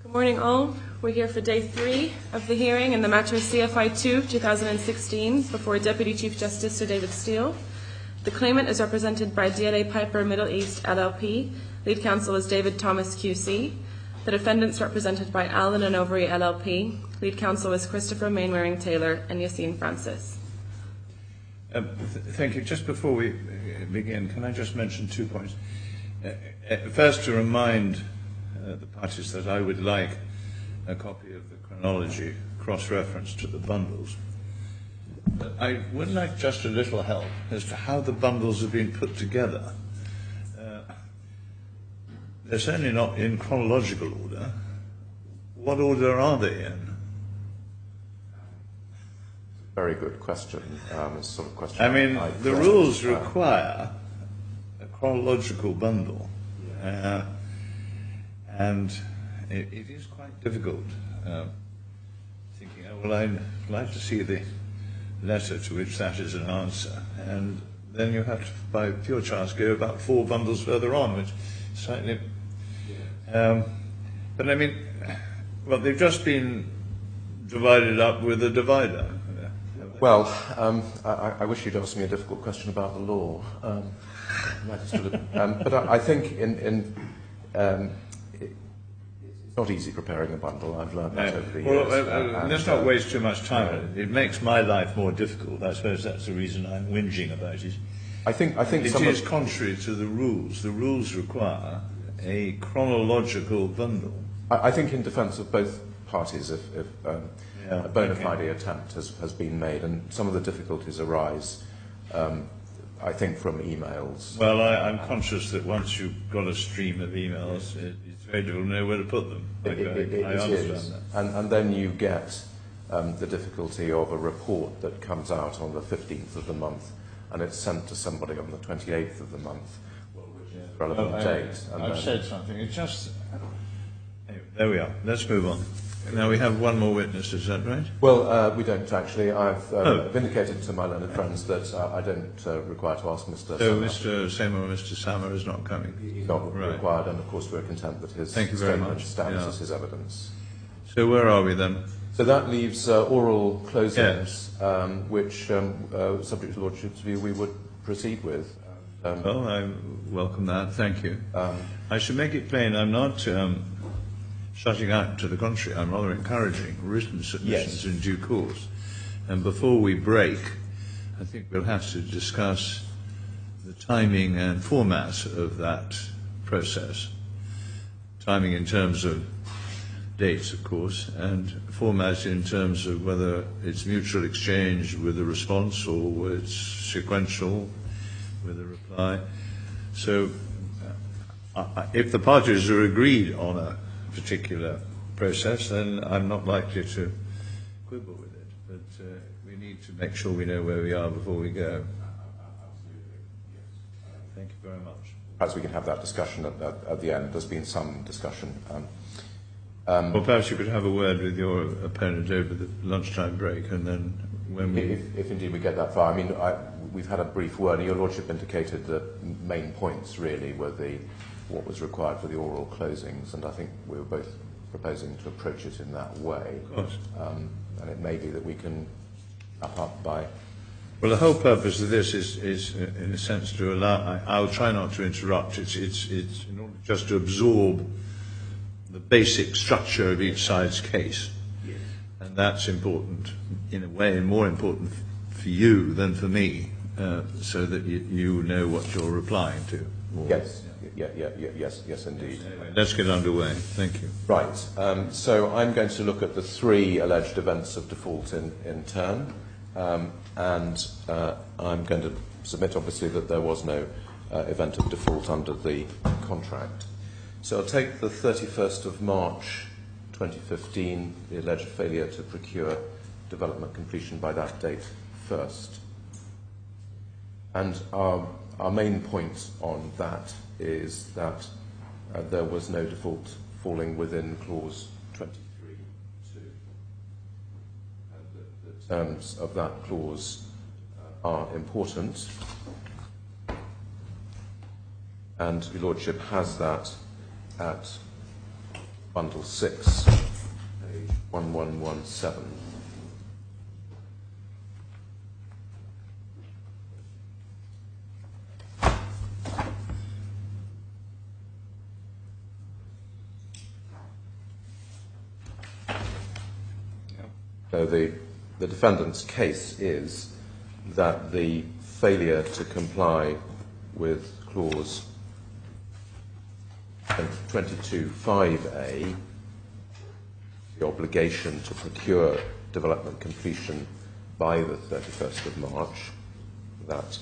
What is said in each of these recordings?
Good morning all. We're here for day 3 of the hearing in the matter CFI 2 2016 before Deputy Chief Justice Sir David Steele. The claimant is represented by DLA Piper Middle East LLP. Lead counsel is David Thomas QC. The defendants represented by Allen and Overy LLP. Lead counsel is Christopher Mainwaring Taylor and Yassine Francis. Thank you. Just before we begin, can I just mention 2 points? First, to remind the parties that I would like a copy of the chronology cross-reference to the bundles. I would like just a little help as to how the bundles have been put together. They're certainly not in chronological order. What order are they in? Very good question. It's sort of question. I mean, the rules require a chronological bundle. And it is quite difficult thinking, oh, well, I'd like to see the letter to which that is an answer. And then you have to, by pure chance, go about 4 bundles further on, which slightly... but I mean, well, they've just been divided up with a divider. Well, I wish you'd asked me a difficult question about the law. But I think it's not easy preparing a bundle. I've learned that over the years. Well, let's not waste too much time on it. It makes my life more difficult. I suppose that's the reason I'm whinging about it. I think it is contrary to the rules. The rules require a chronological bundle. I think in defence of both parties, if a bona fide attempt has been made, and some of the difficulties arise, I think, from emails. Well, I'm conscious that once you've got a stream of emails, it's very difficult to know where to put them. I understand that. And then you get the difficulty of a report that comes out on the 15th of the month, and it's sent to somebody on the 28th of the month, which is a relevant date. I've said something. It's just... Anyway, there we are. Let's move on. Now we have one more witness, is that right? Well, we don't actually. I've vindicated to my learned friends that I don't require to ask Mr. So Mr. Seymour, Mr. Sammer is not coming? He's not required, and of course we're content that his statement stands as his evidence. So where are we then? So that leaves oral closings, which, subject to Lordship's view, we would proceed with. Well, I welcome that. Thank you. I should make it plain, I'm not... shutting out to the contrary. I'm rather encouraging written submissions in due course. And before we break, I think we'll have to discuss the timing and format of that process. Timing in terms of dates, of course, and format in terms of whether it's mutual exchange with a response or it's sequential with a reply. So if the parties are agreed on a particular process, then I'm not likely to quibble with it. But we need to make sure we know where we are before we go. Thank you very much. Perhaps we can have that discussion at the end. There's been some discussion. Well, perhaps you could have a word with your opponent over the lunchtime break, and then when we... If indeed we get that far. I mean, we've had a brief word. Your Lordship indicated the main points, really, were what was required for the oral closings, and I think we were both proposing to approach it in that way. Of course. And it may be that we can wrap up by... Well, the whole purpose of this is in a sense, to allow... I'll try not to interrupt. It's in order just to absorb the basic structure of each side's case. Yes. And that's important, in a way, and more important for you than for me, so that you know what you're replying to. Yes. Yes, indeed. Anyway, let's get underway. Thank you. Right. So I'm going to look at the 3 alleged events of default in turn, and I'm going to submit, obviously, that there was no event of default under the contract. So I'll take the 31st of March 2015, the alleged failure to procure development completion by that date first. And our main point on that is that there was no default falling within clause 23.2. And the terms of that clause are important, and Your Lordship has that at Bundle 6, page 1117. So the defendant's case is that the failure to comply with clause 22.5a, the obligation to procure development completion by the 31st of March, that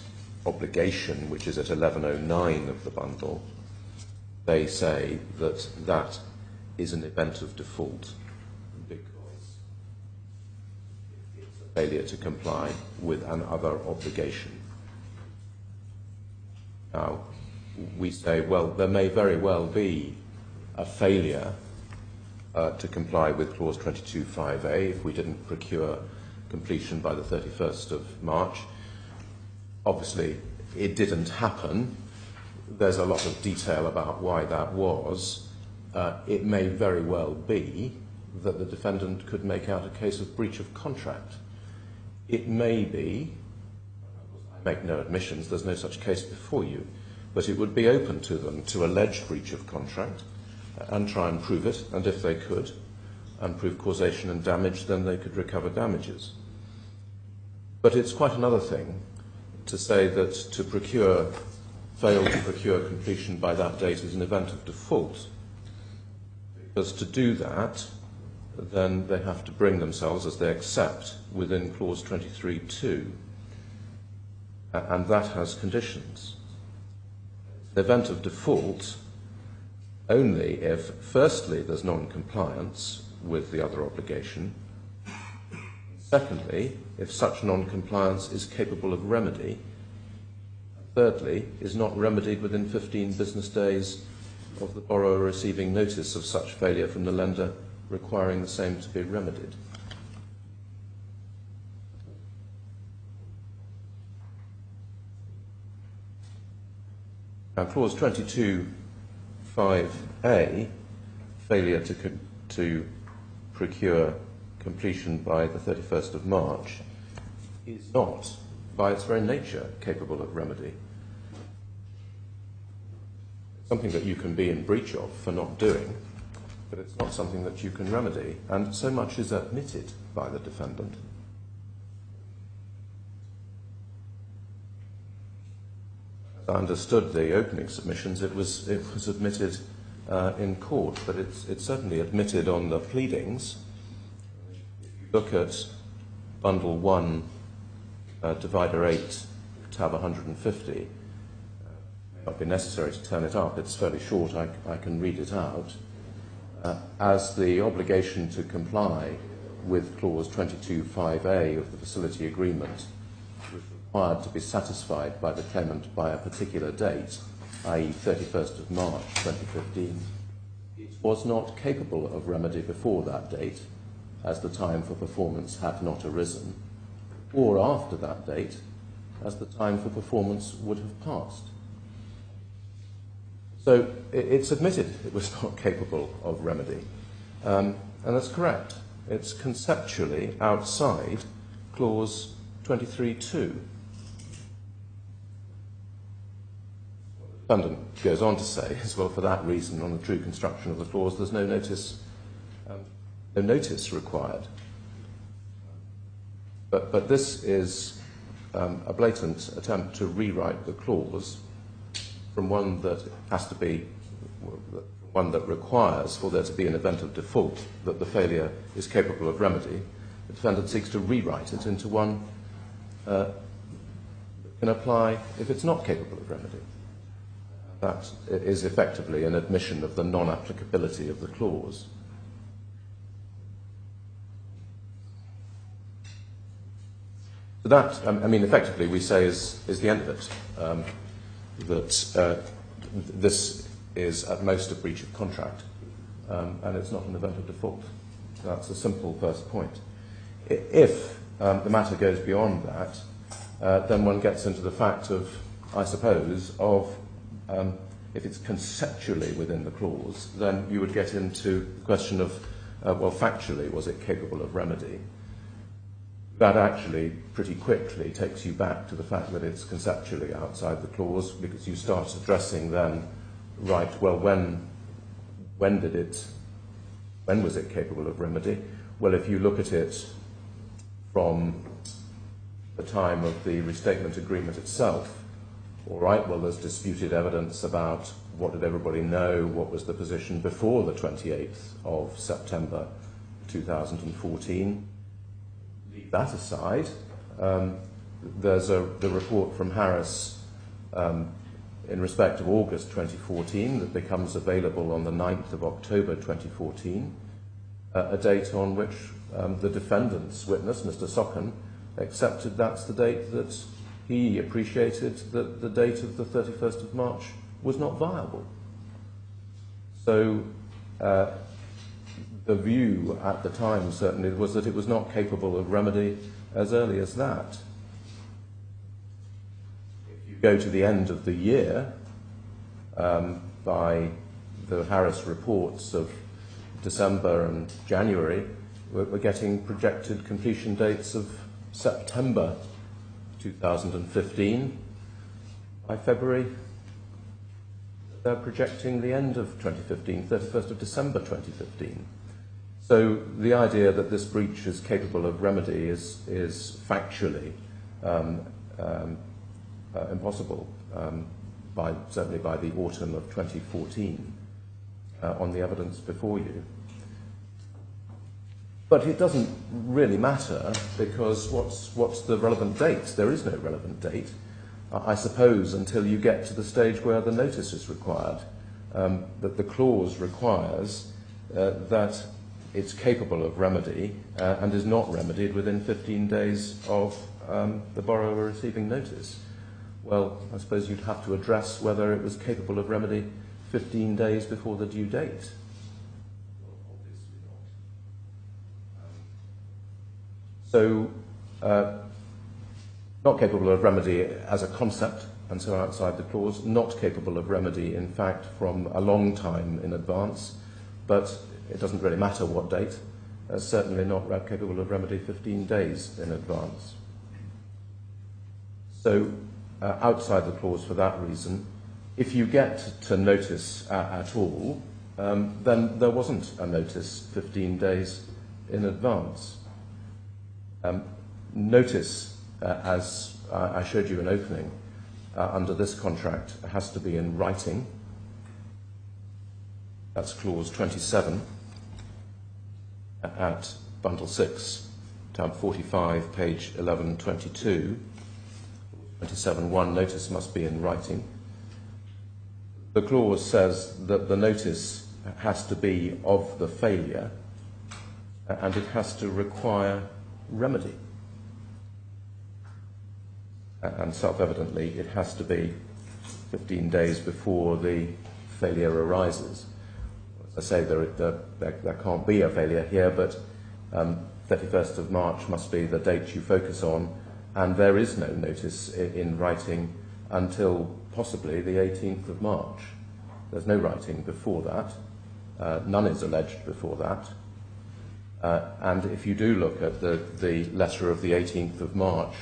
obligation, which is at 1109 of the bundle, they say that that is an event of default because it's a failure to comply with another obligation. Now, we say, well, there may very well be a failure to comply with clause 22.5a if we didn't procure completion by the 31st of March. Obviously, it didn't happen. There's a lot of detail about why that was. It may very well be that the defendant could make out a case of breach of contract. It may be, I make no admissions, there's no such case before you, but it would be open to them to allege breach of contract and try and prove it, and if they could, and prove causation and damage, then they could recover damages. But it's quite another thing to say that to fail to procure completion by that date is an event of default, because to do that, then they have to bring themselves, as they accept, within clause 23.2, and that has conditions. The event of default only if, firstly, there's non-compliance with the other obligation, secondly, if such non-compliance is capable of remedy, and thirdly, is not remedied within 15 business days of the borrower receiving notice of such failure from the lender requiring the same to be remedied. Now, clause 22.5a, failure to procure completion by the 31st of March, is not, by its very nature, capable of remedy. It's something that you can be in breach of for not doing, but it's not something that you can remedy, and so much is admitted by the defendant. As I understood the opening submissions, it was admitted in court, but it's certainly admitted on the pleadings. If you look at Bundle 1, Divider 8, tab 150, it may not be necessary to turn it up, it's fairly short, I can read it out. As the obligation to comply with clause 22.5a of the facility agreement was required to be satisfied by the claimant by a particular date, i.e. 31st of March 2015, it was not capable of remedy before that date, as the time for performance had not arisen, or after that date, as the time for performance would have passed. So it's admitted it was not capable of remedy, and that's correct. It's conceptually outside clause 23.2. The defendant goes on to say, as well, for that reason, on the true construction of the clause, there's no notice required. But this is a blatant attempt to rewrite the clause from one that has to be, one that requires for there to be an event of default that the failure is capable of remedy. The defendant seeks to rewrite it into one that can apply if it's not capable of remedy. That is effectively an admission of the non-applicability of the clause. So that, I mean, effectively we say is the end of it. That this is at most a breach of contract, and it's not an event of default. That's a simple first point. If the matter goes beyond that, then one gets into the fact of, I suppose, of if it's conceptually within the clause, then you would get into the question of, well, factually, was it capable of remedy? That actually pretty quickly takes you back to the fact that it's conceptually outside the clause, because you start addressing then, right, well, when was it capable of remedy? Well, if you look at it from the time of the restatement agreement itself, all right, well, there's disputed evidence about what did everybody know, what was the position before the 28th of September 2014. Leave that aside. There's the report from Harris in respect of August 2014 that becomes available on the 9th of October 2014, a date on which the defendant's witness, Mr. Socken, accepted that's the date that he appreciated that the date of the 31st of March was not viable. So the view at the time certainly was that it was not capable of remedy as early as that. If you go to the end of the year, by the Harris reports of December and January, we're getting projected completion dates of September 2015. By February, they're projecting the end of 2015, 31st of December 2015. So the idea that this breach is capable of remedy is factually impossible, certainly by the autumn of 2014, on the evidence before you. But it doesn't really matter, because what's the relevant date? There is no relevant date, I suppose, until you get to the stage where the notice is required, that the clause requires that it's capable of remedy and is not remedied within 15 days of the borrower receiving notice. Well, I suppose you'd have to address whether it was capable of remedy 15 days before the due date. So, not capable of remedy as a concept, and so outside the clause, not capable of remedy, in fact, from a long time in advance, but it doesn't really matter what date, certainly not capable of remedy 15 days in advance. So, outside the clause for that reason, if you get to notice at all, then there wasn't a notice 15 days in advance. Notice, as I showed you in opening, under this contract has to be in writing. That's clause 27 at bundle 6, tab 45, page 1122. 27.1, notice must be in writing. The clause says that the notice has to be of the failure and it has to require remedy. And self-evidently, it has to be 15 days before the failure arises. As I say, there can't be a failure here, but 31st of March must be the date you focus on, and there is no notice in writing until possibly the 18th of March. There's no writing before that. None is alleged before that. And if you do look at the letter of the 18th of March,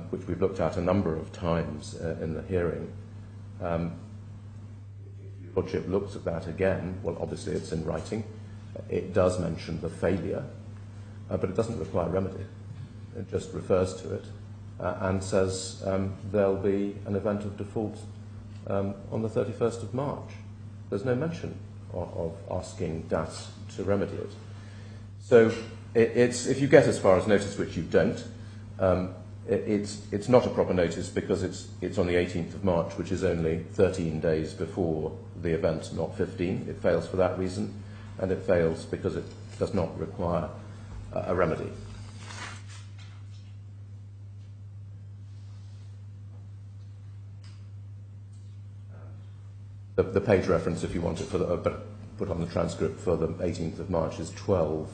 which we've looked at a number of times in the hearing, if your Lordship looks at that again, well, obviously it's in writing. It does mention the failure, but it doesn't require remedy. It just refers to it and says there'll be an event of default on the 31st of March. There's no mention of asking DAS to remedy it. So if you get as far as notice, which you don't, it's not a proper notice because it's on the 18th of March, which is only 13 days before the event, not 15. It fails for that reason, and it fails because it does not require a remedy. The page reference, if you want it, but put on the transcript for the 18th of March, is 12,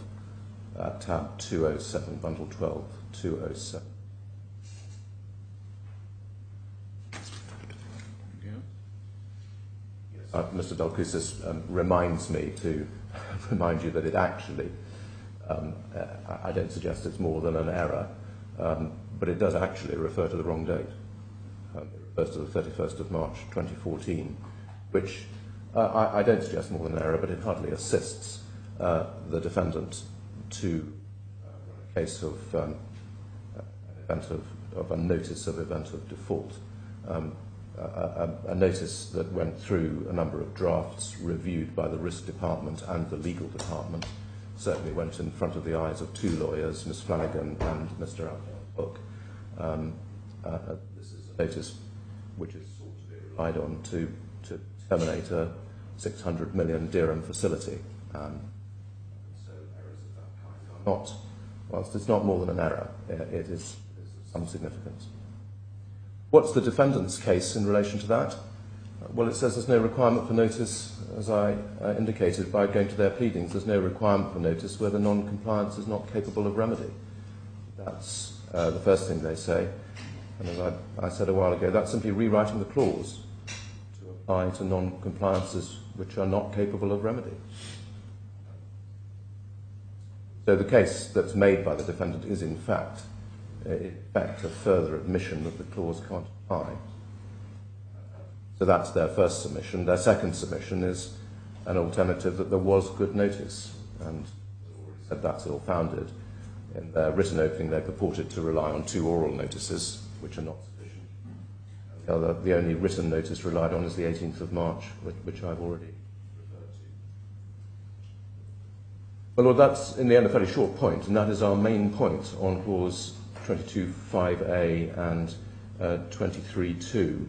tab 207, bundle 12, 207. Mr. Dalkousis reminds me to remind you that it actually, I don't suggest it's more than an error, but it does actually refer to the wrong date. It refers to the 31st of March 2014, which I don't suggest more than an error, but it hardly assists the defendant to a case of an event of a notice of event of default. A notice that went through a number of drafts reviewed by the risk department and the legal department, certainly went in front of the eyes of two lawyers, Ms. Flanagan and Mr. Hook. This is a notice which is sought to be relied on to terminate a 600 million dirham facility. So errors of that kind are not, whilst it's not more than an error, it is of some significance. What's the defendant's case in relation to that? Well, it says there's no requirement for notice, as I indicated by going to their pleadings. There's no requirement for notice where the non-compliance is not capable of remedy. That's the first thing they say. And as I said a while ago, that's simply rewriting the clause to apply to non-compliances which are not capable of remedy. So the case that's made by the defendant is in fact a further admission that the clause can't apply. So that's their first submission. Their second submission is an alternative that there was good notice, and said that's ill-founded. In their written opening, they purported to rely on 2 oral notices, which are not sufficient. The only written notice relied on is the 18th of March, which I've already referred to. Well, that's in the end a fairly short point, and that is our main point on clause 22.5a and 23.2.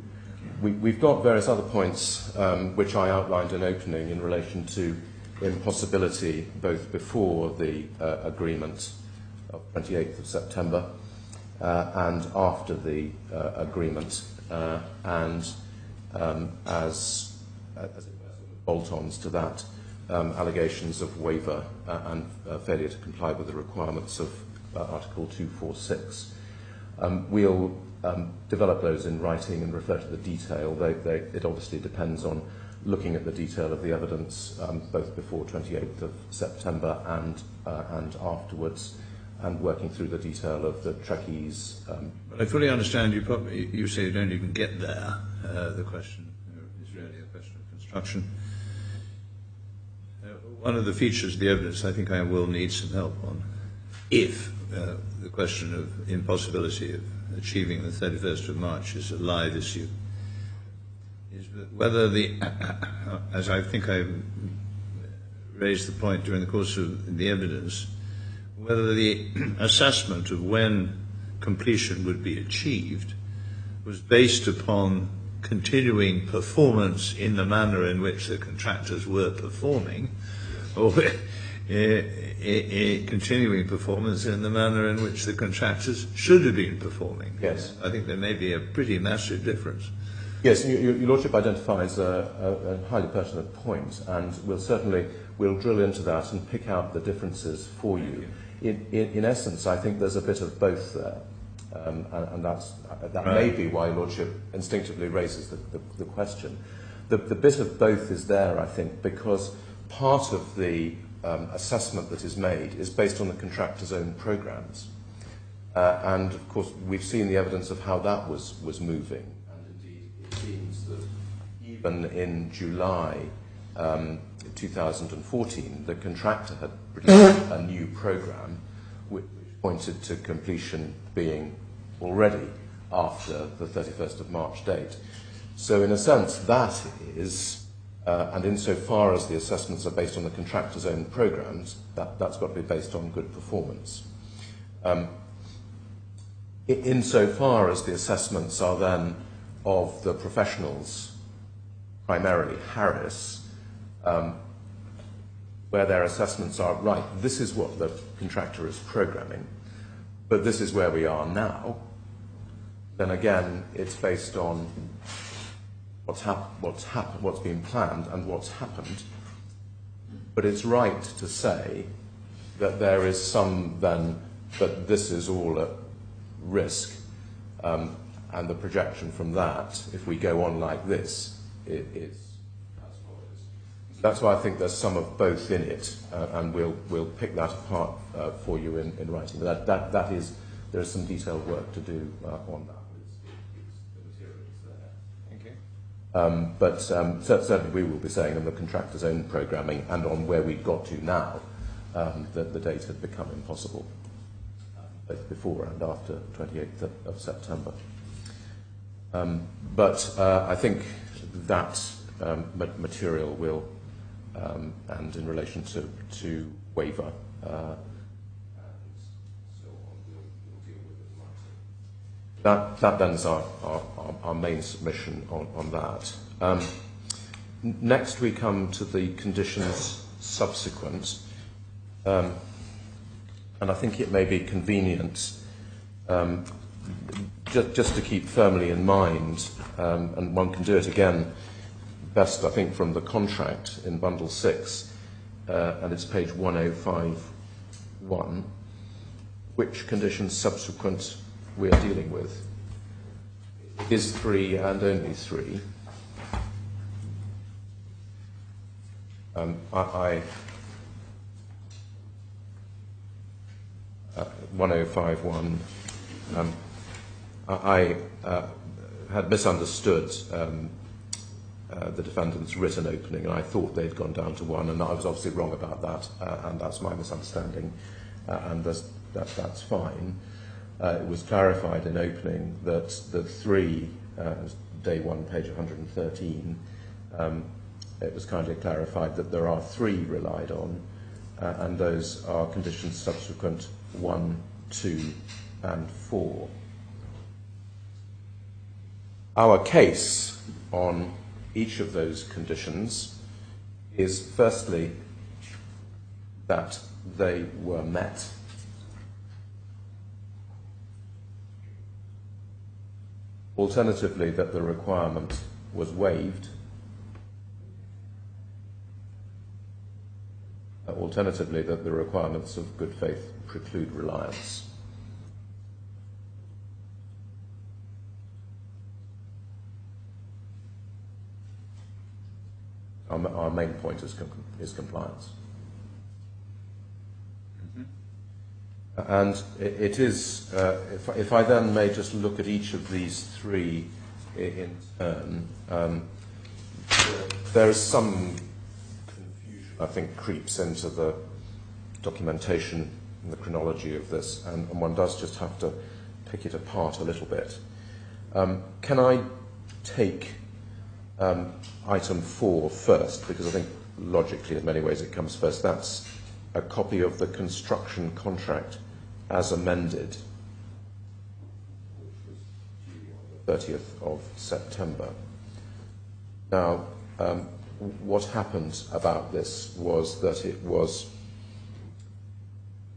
We've got various other points which I outlined in opening in relation to impossibility both before the agreement of 28th of September and after the agreement, and as bolt-ons to that, allegations of waiver and failure to comply with the requirements of Article 246. We'll develop those in writing and refer to the detail. It obviously depends on looking at the detail of the evidence both before 28th of September and afterwards, and working through the detail of the Trekkies. But I fully understand you say you don't even get there. The question is really a question of construction. One of the features of the evidence I think I will need some help on, if the question of impossibility of achieving the 31st of March is a live issue, is whether as I think I raised the point during the course of the evidence, whether the assessment of when completion would be achieved was based upon continuing performance in the manner in which the contractors were performing, or a continuing performance in the manner in which the contractors should have been performing. Yes. I think there may be a pretty massive difference. Yes, your Lordship identifies a highly pertinent point, and we'll drill into that and pick out the differences for you. In essence, I think there's a bit of both there, and that may be why your Lordship instinctively raises the question. The bit of both is there, I think, because part of the assessment that is made is based on the contractor's own programmes. And, of course, we've seen the evidence of how that was moving. And, indeed, it seems that even in July 2014, the contractor had produced a new programme which pointed to completion being already after the 31st of March date. So, in a sense, that is... and insofar as the assessments are based on the contractor's own programmes, that's got to be based on good performance. Insofar as the assessments are then of the professionals, primarily Harris, where their assessments are, right, this is what the contractor is programming, but this is where we are now, then again, it's based on what's been planned and what's happened. But it's right to say that there is some then, that this is all at risk, and the projection from that, if we go on like this, it is as That's why I think there's some of both in it, and we'll pick that apart for you in writing. That is, there is some detailed work to do on that. But certainly we will be saying on the contractor's own programming and on where we've got to now that the date had become impossible, both before and after 28th of September. But I think that material will, and in relation to waiver, that then is our main submission on that. Next we come to the conditions subsequent, and I think it may be convenient just to keep firmly in mind, and one can do it again best I think from the contract in bundle 6, and it's page 1051, which conditions subsequent we are dealing with. Is 3 and only 3. 1051. I had misunderstood the defendant's written opening, and I thought they'd gone down to 1, and I was obviously wrong about that, and that's my misunderstanding, and that's fine. It was clarified in opening that the 3, day 1, page 113, it was kindly clarified that there are 3 relied on, and those are conditions subsequent 1, 2, and 4. Our case on each of those conditions is firstly that they were met. Alternatively, that the requirement was waived. Alternatively, that the requirements of good faith preclude reliance. Our main point is compliance. And it is, if I then may just look at each of these 3 in turn, there is some confusion, I think, creeps into the documentation and the chronology of this, and one does just have to pick it apart a little bit. Can I take item 4 first, because I think logically in many ways it comes first. That's a copy of the construction contract as amended, the 30th of September. Now, what happened about this was that it was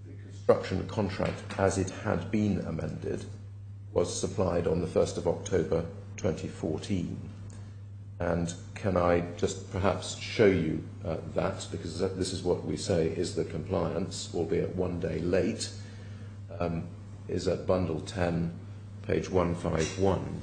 the construction contract as it had been amended was supplied on the 1st of October 2014. And can I just perhaps show you that, because this is what we say is the compliance, albeit 1 day late, is at bundle 10, page 151.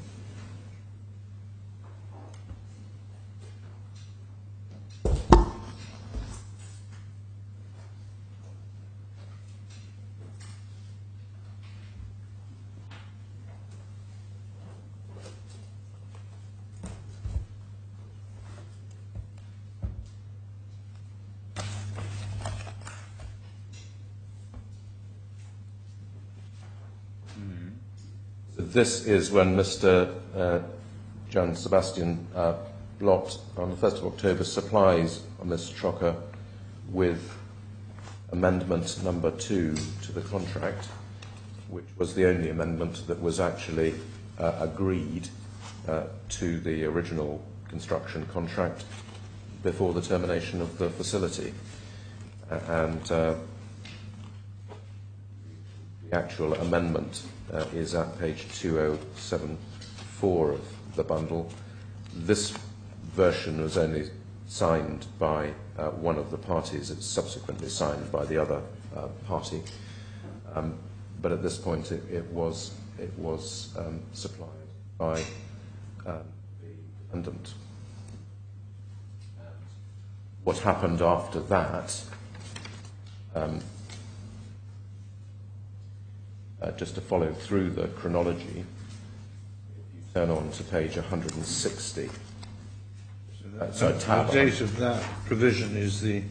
This is when Mr. John Sebastian Blott, on the 1st of October, supplies Ms. Trocker with amendment number 2 to the contract, which was the only amendment that was actually agreed to the original construction contract before the termination of the facility. And the actual amendment is at page 2074 of the bundle. This version was only signed by one of the parties. It's subsequently signed by the other party. But at this point, it was supplied by the defendant. what happened after that, just to follow through the chronology, if you turn on to page 160. So the date of that provision is the,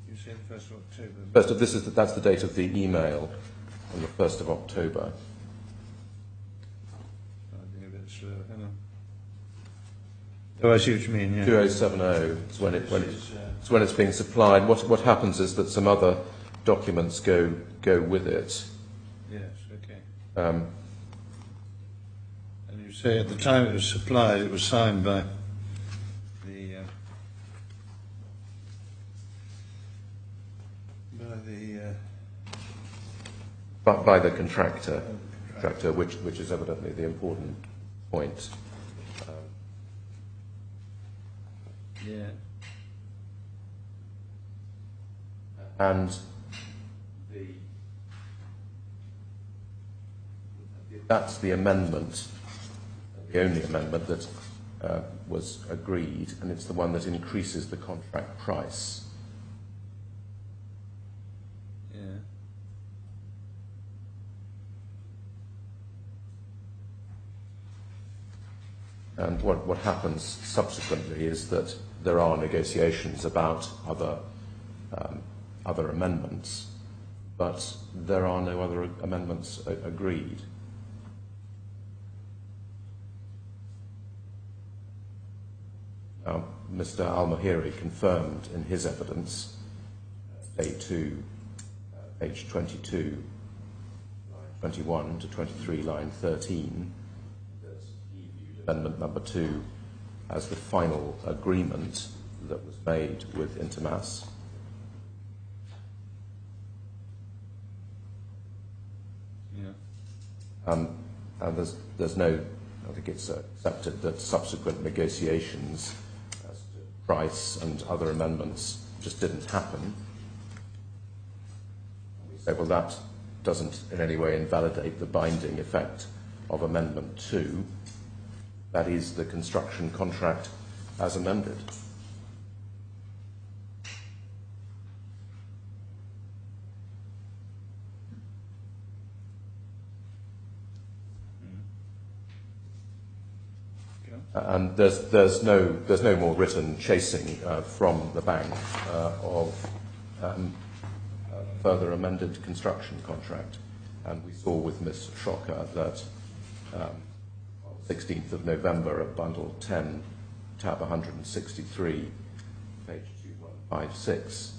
you say the 1st of October? That's the date of the email on the 1st of October. I'm being a bit slow, hang on. Oh, I see what you mean, yeah. 2070 is when it's being supplied. What happens is that some other documents go with it. Yes, okay. And you say at the time it was supplied, it was signed by by the contractor, which is evidently the important point. Yeah. And that's the amendment, the only amendment that was agreed, and it's the one that increases the contract price. Yeah. And what happens subsequently is that there are negotiations about other amendments, but there are no other amendments agreed. Now, Mr. Al-Mahiri confirmed in his evidence, A2, page 22, line 21 to 23, line 13, that he viewed amendment number 2 as the final agreement that was made with Intermas. Yeah. And there's no, I think it's accepted that subsequent negotiations as to price and other amendments just didn't happen. We say, well, that doesn't in any way invalidate the binding effect of Amendment 2. That is the construction contract as amended. And there's no more written chasing from the bank of further amended construction contract. And we saw with Ms. Schocker that on the 16th of November at Bundle 10, tab 163, page 2156,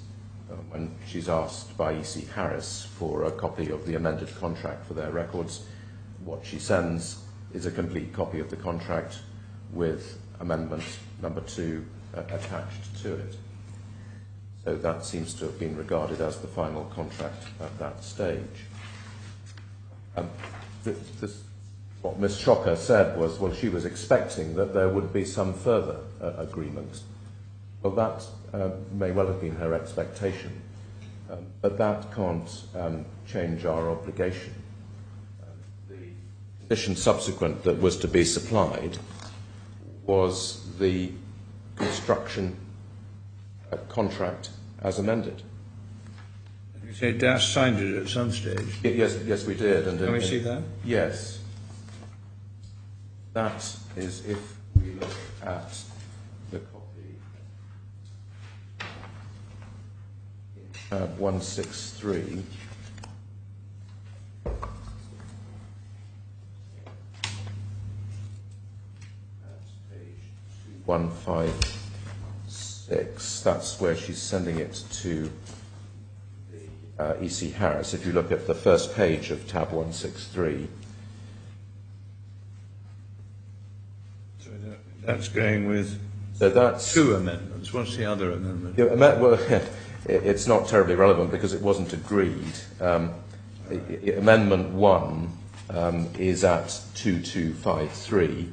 when she's asked by E.C. Harris for a copy of the amended contract for their records, what she sends is a complete copy of the contract with amendment number 2 attached to it. So that seems to have been regarded as the final contract at that stage. What Ms. Schocker said was, well, she was expecting that there would be some further agreement. Well, that may well have been her expectation, but that can't change our obligation. The condition subsequent that was to be supplied was the construction contract as amended. You say Dash signed it at some stage. Yes, we did. And can we see that? Yes. That is if we look at the copy in tab 163. At page 156, that's where she's sending it to the E.C. Harris. If you look at the first page of tab 163, so that's going with that's 2 amendments. What's the other amendment? Yeah, well, it's not terribly relevant because it wasn't agreed. Amendment 1 is at 2253.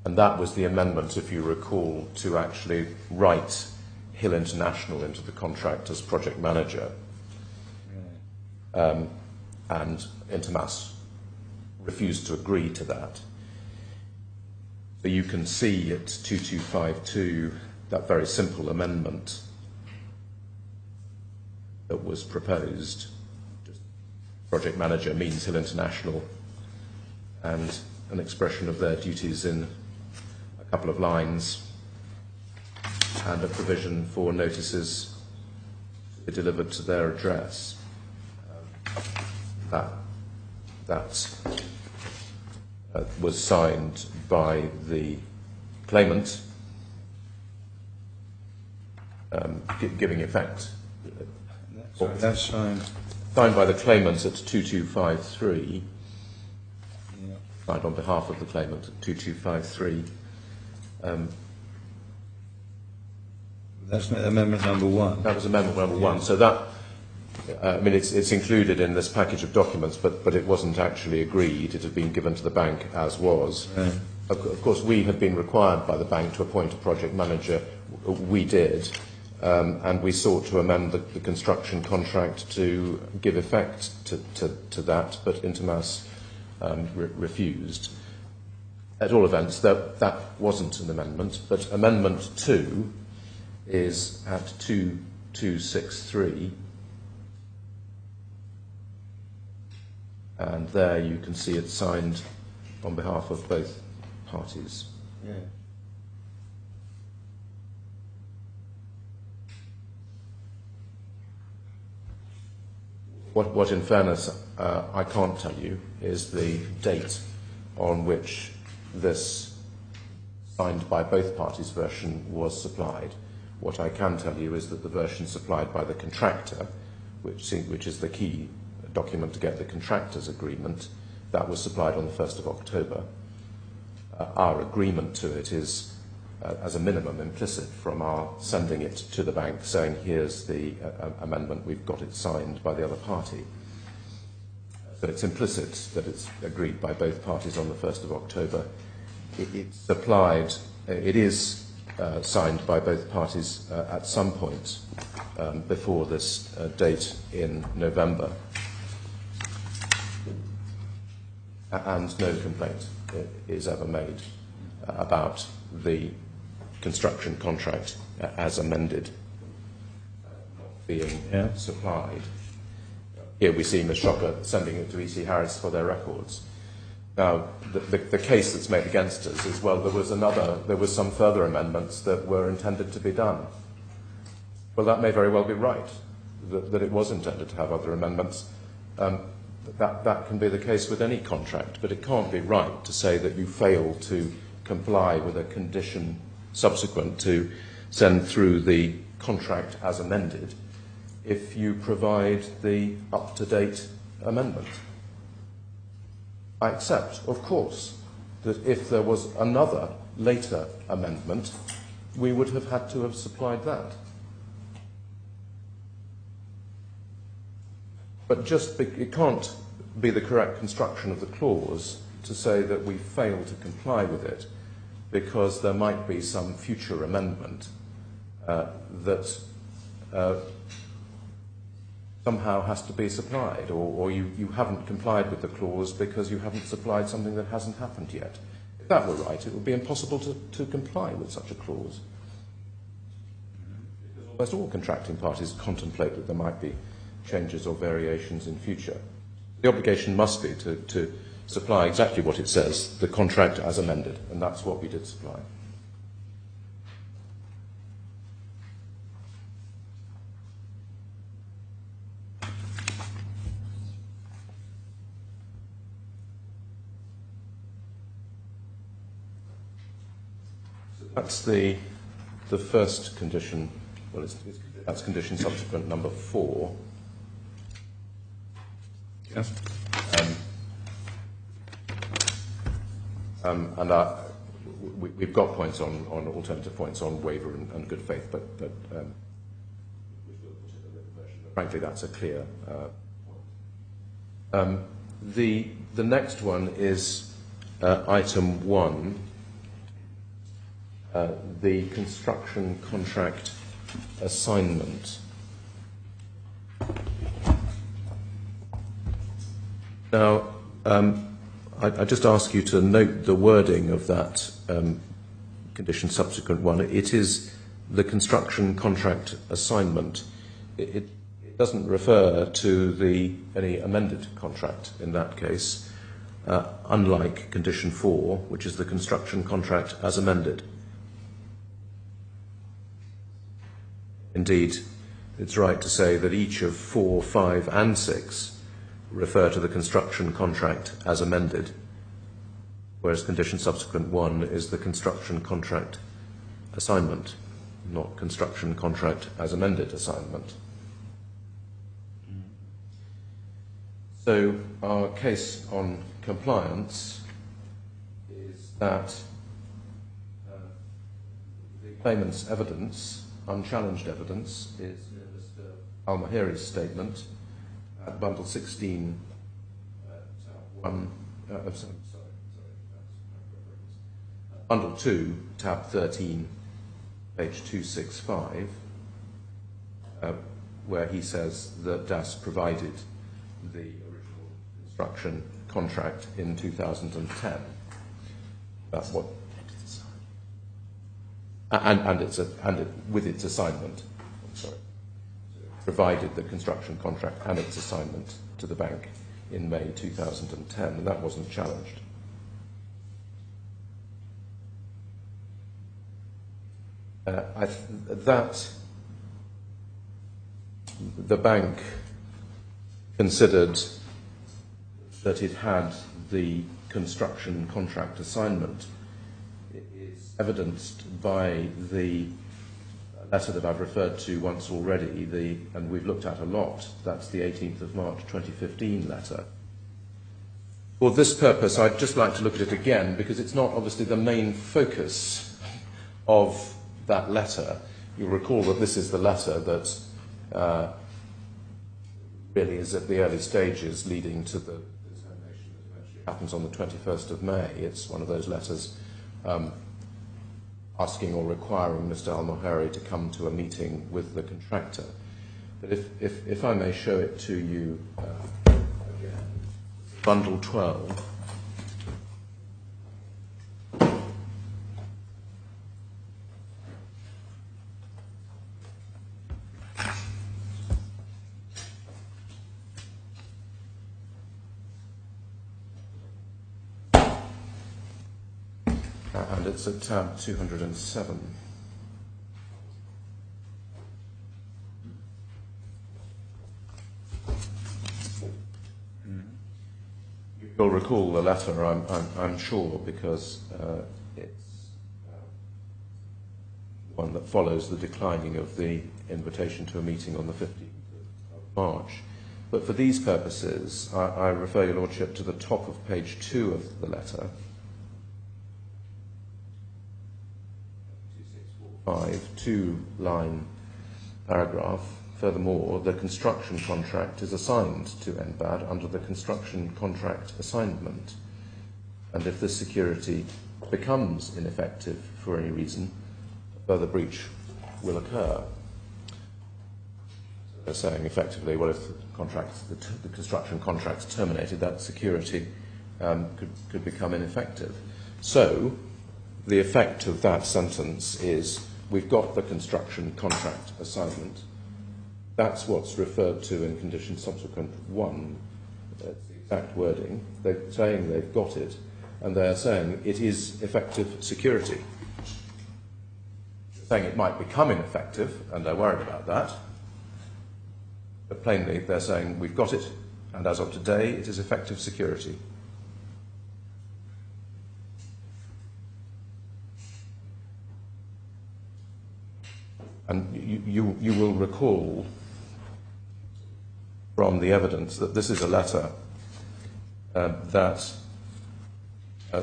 And that was the amendment, if you recall, to actually write Hill International into the contract as project manager. And Intermas refused to agree to that. So you can see at 2252 that very simple amendment that was proposed. Just project manager means Hill International, and an expression of their duties in a couple of lines, and a provision for notices to be delivered to their address. That was signed by the claimant, giving effect. That's signed. Signed by the claimant at 2253. Yeah. Signed on behalf of the claimant at 2253. That's amendment number 1. That was amendment number 1. So that, I mean, it's included in this package of documents, but it wasn't actually agreed. It had been given to the bank as was. Right. Of course, we had been required by the bank to appoint a project manager. We did, and we sought to amend the construction contract to give effect to that, but Intermas refused. At all events, that wasn't an amendment, but Amendment 2 is at 2263. And there you can see it signed on behalf of both parties. Yeah. What in fairness, I can't tell you is the date on which this signed by both parties version was supplied. What I can tell you is that the version supplied by the contractor, which is the key document to get the contractor's agreement, that was supplied on the 1st of October. Our agreement to it is, as a minimum, implicit from our sending it to the bank saying, here's the amendment, we've got it signed by the other party. But it's implicit that it's agreed by both parties on the 1st of October. It's supplied, it is signed by both parties at some point before this date in November. And no complaint is ever made about the construction contract as amended being supplied. Here we see Ms. Shocker sending it to E.C. Harris for their records. Now, the case that's made against us is, well, there was some further amendments that were intended to be done. Well, that may very well be right, that it was intended to have other amendments. That can be the case with any contract, but it can't be right to say that you fail to comply with a condition subsequent to send through the contract as amended if you provide the up-to-date amendment. I accept, of course, that if there was another later amendment, we would have had to have supplied that. But it can't be the correct construction of the clause to say that we fail to comply with it because there might be some future amendment that somehow has to be supplied, or you haven't complied with the clause because you haven't supplied something that hasn't happened yet. If that were right, it would be impossible to comply with such a clause. Because almost all contracting parties contemplate that there might be changes or variations in future. The obligation must be to supply exactly what it says, the contract as amended, and that's what we did supply. That's the first condition. Well, that's condition subsequent number 4. Yes. And we've got points on alternative points on waiver and good faith, but frankly, that's a clear point. The next one is item 1. The construction contract assignment. Now, I just ask you to note the wording of that condition subsequent one. It is the construction contract assignment. It doesn't refer to any amended contract in that case, unlike condition 4, which is the construction contract as amended. Indeed, it's right to say that each of 4, 5 and 6 refer to the construction contract as amended, whereas condition subsequent 1 is the construction contract assignment, not construction contract as amended assignment. So our case on compliance is that the claimant's evidence, unchallenged evidence, is Mr. Al-Mahiri's statement at bundle 16, bundle 2, tab 13, page 265, where he says that DAS provided the original construction contract in 2010. That's what, with its assignment. I'm sorry, provided the construction contract and its assignment to the bank in May 2010, and that wasn't challenged. That the bank considered that it had the construction contract assignment is evidenced by the letter that I've referred to once already, and we've looked at a lot. That's the 18th of March 2015 letter. For this purpose, I'd just like to look at it again, because it's not obviously the main focus of that letter. You'll recall that this is the letter that really is at the early stages leading to the determination that eventually happens on the 21st of May. It's one of those letters asking or requiring Mr. Al-Mahiri to come to a meeting with the contractor. But if I may show it to you again, bundle 12. And it's at tab 207. You'll recall the letter, I'm sure, because it's one that follows the declining of the invitation to a meeting on the 15th of March. But for these purposes, I refer your Lordship to the top of page 2 of the letter. 2-line paragraph. Furthermore, the construction contract is assigned to NBAD under the construction contract assignment, and if this security becomes ineffective for any reason, a further breach will occur. So they're saying effectively, well, if the construction contract's terminated, that security could become ineffective. So the effect of that sentence is we've got the construction contract assignment. That's what's referred to in condition subsequent 1. That's the exact wording. They're saying they've got it, and they're saying it is effective security. They're saying it might become ineffective, and they're worried about that. But plainly, they're saying we've got it, and as of today, it is effective security. And you will recall from the evidence that this is a letter that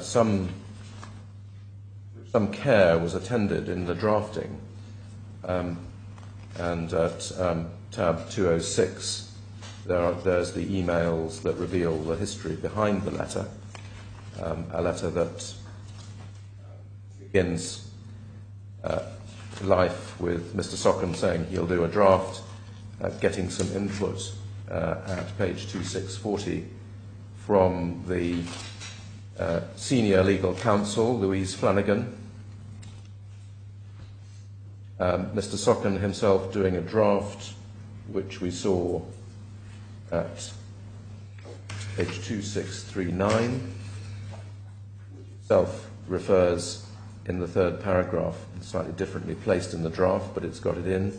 some care was attended in the drafting, and at tab 206 there's the emails that reveal the history behind the letter, a letter that begins life with Mr. Socken saying he'll do a draft, getting some input at page 2640 from the senior legal counsel, Louise Flanagan, Mr. Socken himself doing a draft, which we saw at page 2639, itself refers in the third paragraph, slightly differently placed in the draft, but it's got it in.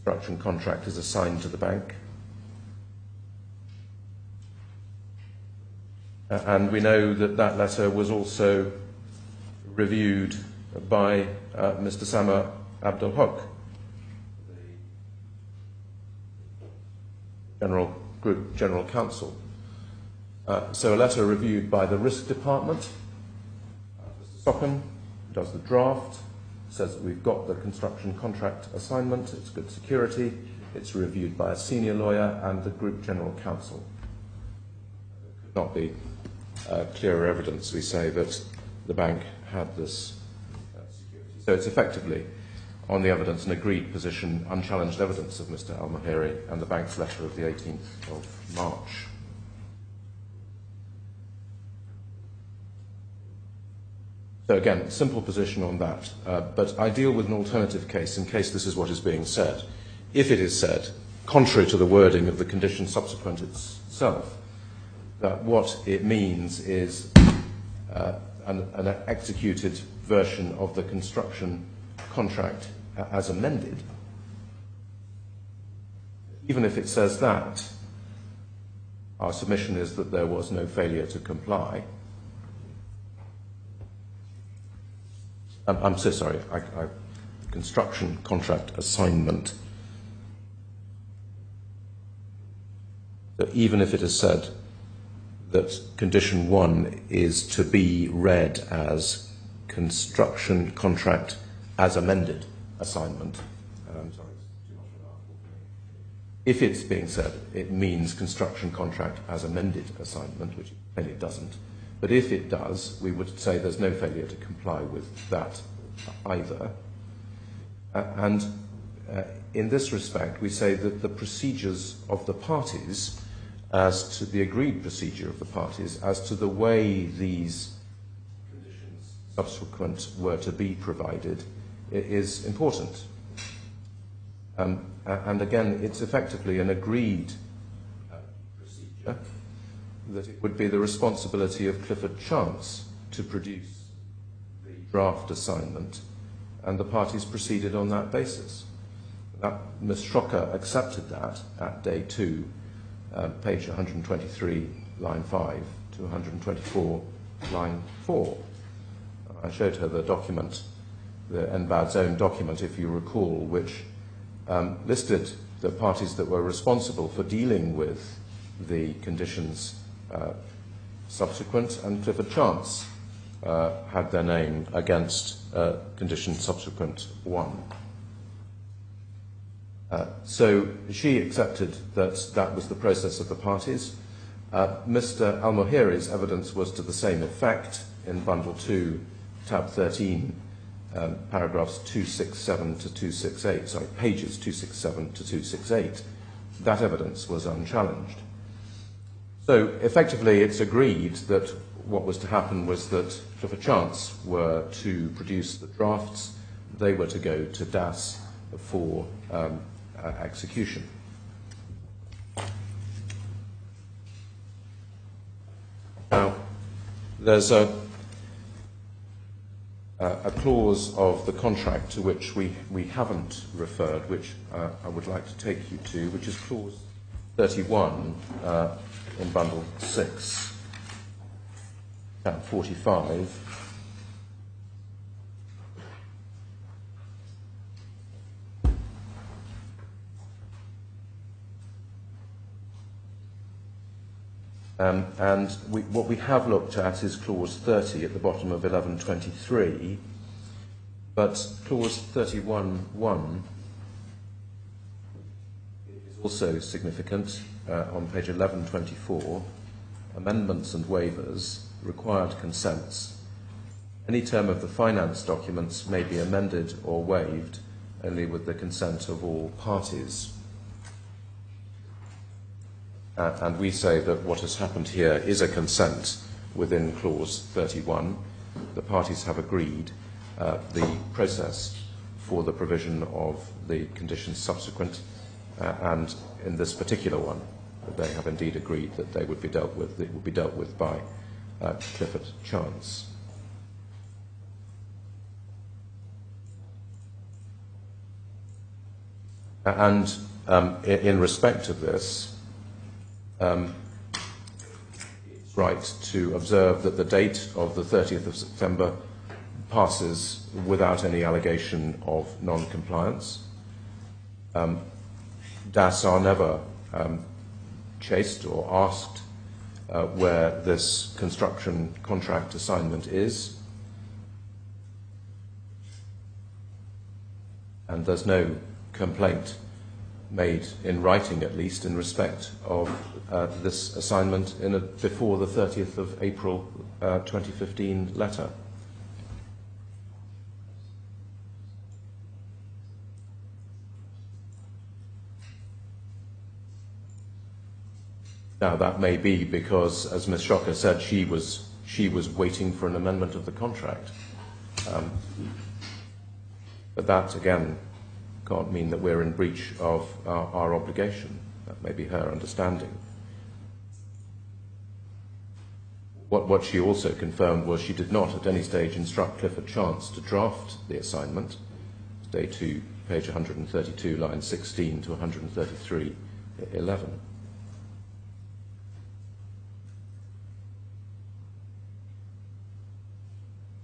Construction contract is assigned to the bank. And we know that that letter was also reviewed by Mr. Sama Abdul Haq, the Group General Counsel. So a letter reviewed by the Risk Department. Mr. Socken does the draft, says that we've got the construction contract assignment, it's good security, it's reviewed by a senior lawyer and the Group General Counsel. It could not be clearer evidence, we say, that the bank had this security. So it's effectively, on the evidence, an agreed position, unchallenged evidence of Mr. Al-Mahiri and the bank's letter of the 18th of March. So again, simple position on that, but I deal with an alternative case in case this is what is being said. If it is said, contrary to the wording of the condition subsequent itself, that what it means is an executed version of the construction contract as amended, even if it says that, our submission is that there was no failure to comply. I'm so sorry, construction contract assignment. So even if it is said that condition 1 is to be read as construction contract as amended assignment, if it's being said, it means construction contract as amended assignment, which it doesn't. But if it does, we would say there's no failure to comply with that either. And in this respect, we say that the procedures of the parties, as to the agreed procedure of the parties, as to the way these conditions subsequent were to be provided, is important. And again, it's effectively an agreed procedure, that it would be the responsibility of Clifford Chance to produce the draft assignment, and the parties proceeded on that basis. Ms. Schrocker accepted that at day 2, page 123, line 5, to 124, line 4. I showed her the document, the NBAD's own document, if you recall, which listed the parties that were responsible for dealing with the conditions subsequent, and Clifford Chance had their name against condition subsequent 1. So she accepted that that was the process of the parties. Mr. Al-Mahiri's evidence was to the same effect in Bundle 2, tab 13, paragraphs 267 to 268, sorry, pages 267 to 268. That evidence was unchallenged. So effectively it's agreed that what was to happen was that Clifford Chance were to produce the drafts, they were to go to DAS for execution. Now, there's a clause of the contract to which we haven't referred, which I would like to take you to, which is clause 31 in Bundle 6, tab 45. And what we have looked at is clause 30 at the bottom of 1123, but clause 31(1) is also significant. On page 1124, amendments and waivers, required consents. Any term of the finance documents may be amended or waived only with the consent of all parties. And we say that what has happened here is a consent within clause 31, the parties have agreed the process for the provision of the conditions subsequent, and in this particular one, they have indeed agreed that they would be dealt with. It would be dealt with by Clifford Chance. And in respect of this, it's right to observe that the date of the 30th of September passes without any allegation of non-compliance. DAS are never chased or asked where this construction contract assignment is, and there's no complaint made in writing, at least, in respect of this assignment in a before the 30th of April 2015 letter. Now, that may be because, as Ms. Shocker said, she was waiting for an amendment of the contract. But that, again, can't mean that we're in breach of our obligation. That may be her understanding. What she also confirmed was she did not at any stage instruct Clifford Chance to draft the assignment. Day 2, page 132, line 16 to 133, 11.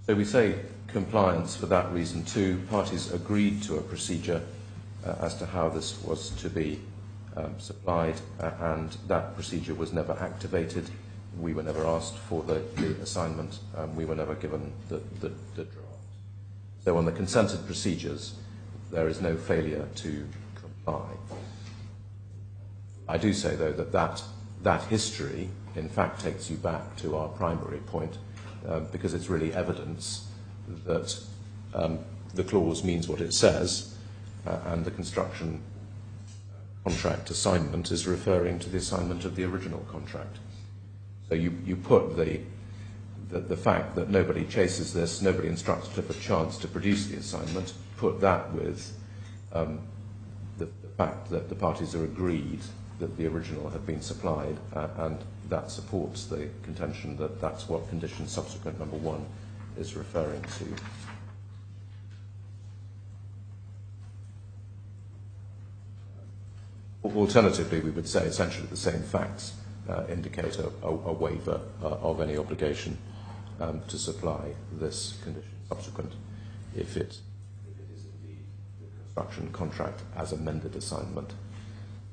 So we say compliance for that reason too. Parties agreed to a procedure as to how this was to be supplied, and that procedure was never activated. We were never asked for the assignment. We were never given the draft. So on the consented procedures, there is no failure to comply. I do say, though, that history, in fact, takes you back to our primary point, because it's really evidence that the clause means what it says, and the construction contract assignment is referring to the assignment of the original contract. So you put the fact that nobody chases this, nobody instructs Clifford Chance to produce the assignment, put that with the fact that the parties are agreed that the original had been supplied, and that supports the contention that that's what condition subsequent number 1 is referring to. Alternatively, we would say essentially the same facts indicate a waiver of any obligation to supply this condition subsequent if it is indeed the construction contract as amended assignment.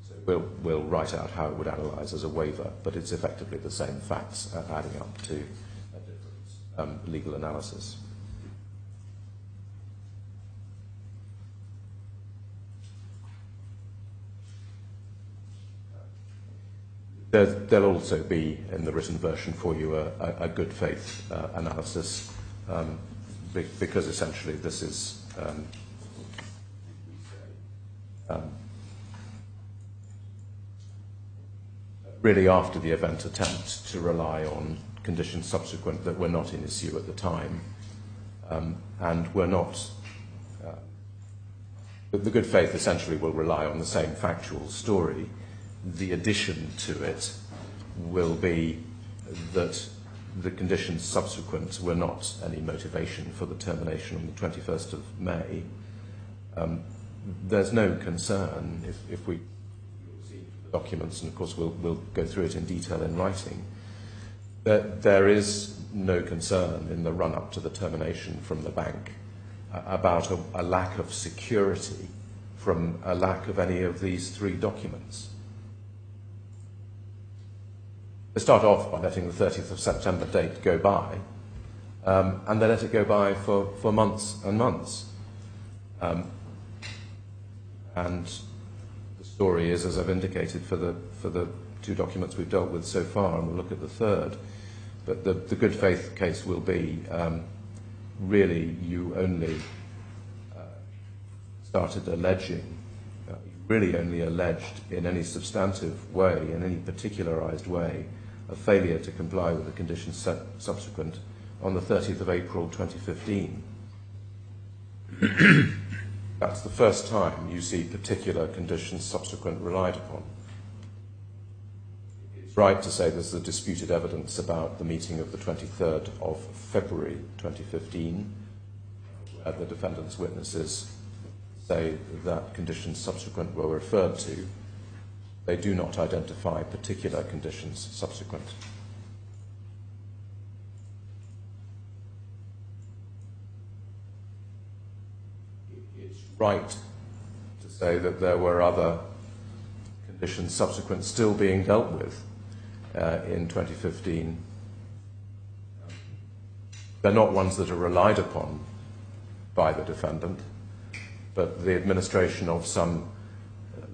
So we'll write out how it would analyse as a waiver, but it's effectively the same facts adding up to a different legal analysis. There'll also be, in the written version for you, a good faith analysis, because essentially this is really after the event attempt to rely on conditions subsequent that were not in issue at the time, and were not. The good faith essentially will rely on the same factual story. The addition to it will be that the conditions subsequent were not any motivation for the termination on the 21st of May. There's no concern if we see the documents, and of course we'll go through it in detail in writing, that there is no concern in the run-up to the termination from the bank about a lack of security from a lack of any of these 3 documents. They start off by letting the 30th of September date go by, and they let it go by for months and months. And the story is, as I've indicated, for the 2 documents we've dealt with so far, and we'll look at the 3rd. But the good faith case will be, really, you only started alleging, you really only alleged in any substantive way, in any particularized way, a failure to comply with the conditions subsequent on the 30th of April 2015. That's the first time you see particular conditions subsequent relied upon. It's right to say there's the disputed evidence about the meeting of the 23rd of February 2015, where the defendant's witnesses say that conditions subsequent were referred to. They do not identify particular conditions subsequent. It's right to say that there were other conditions subsequent still being dealt with in 2015. They're not ones that are relied upon by the defendant, but the administration of some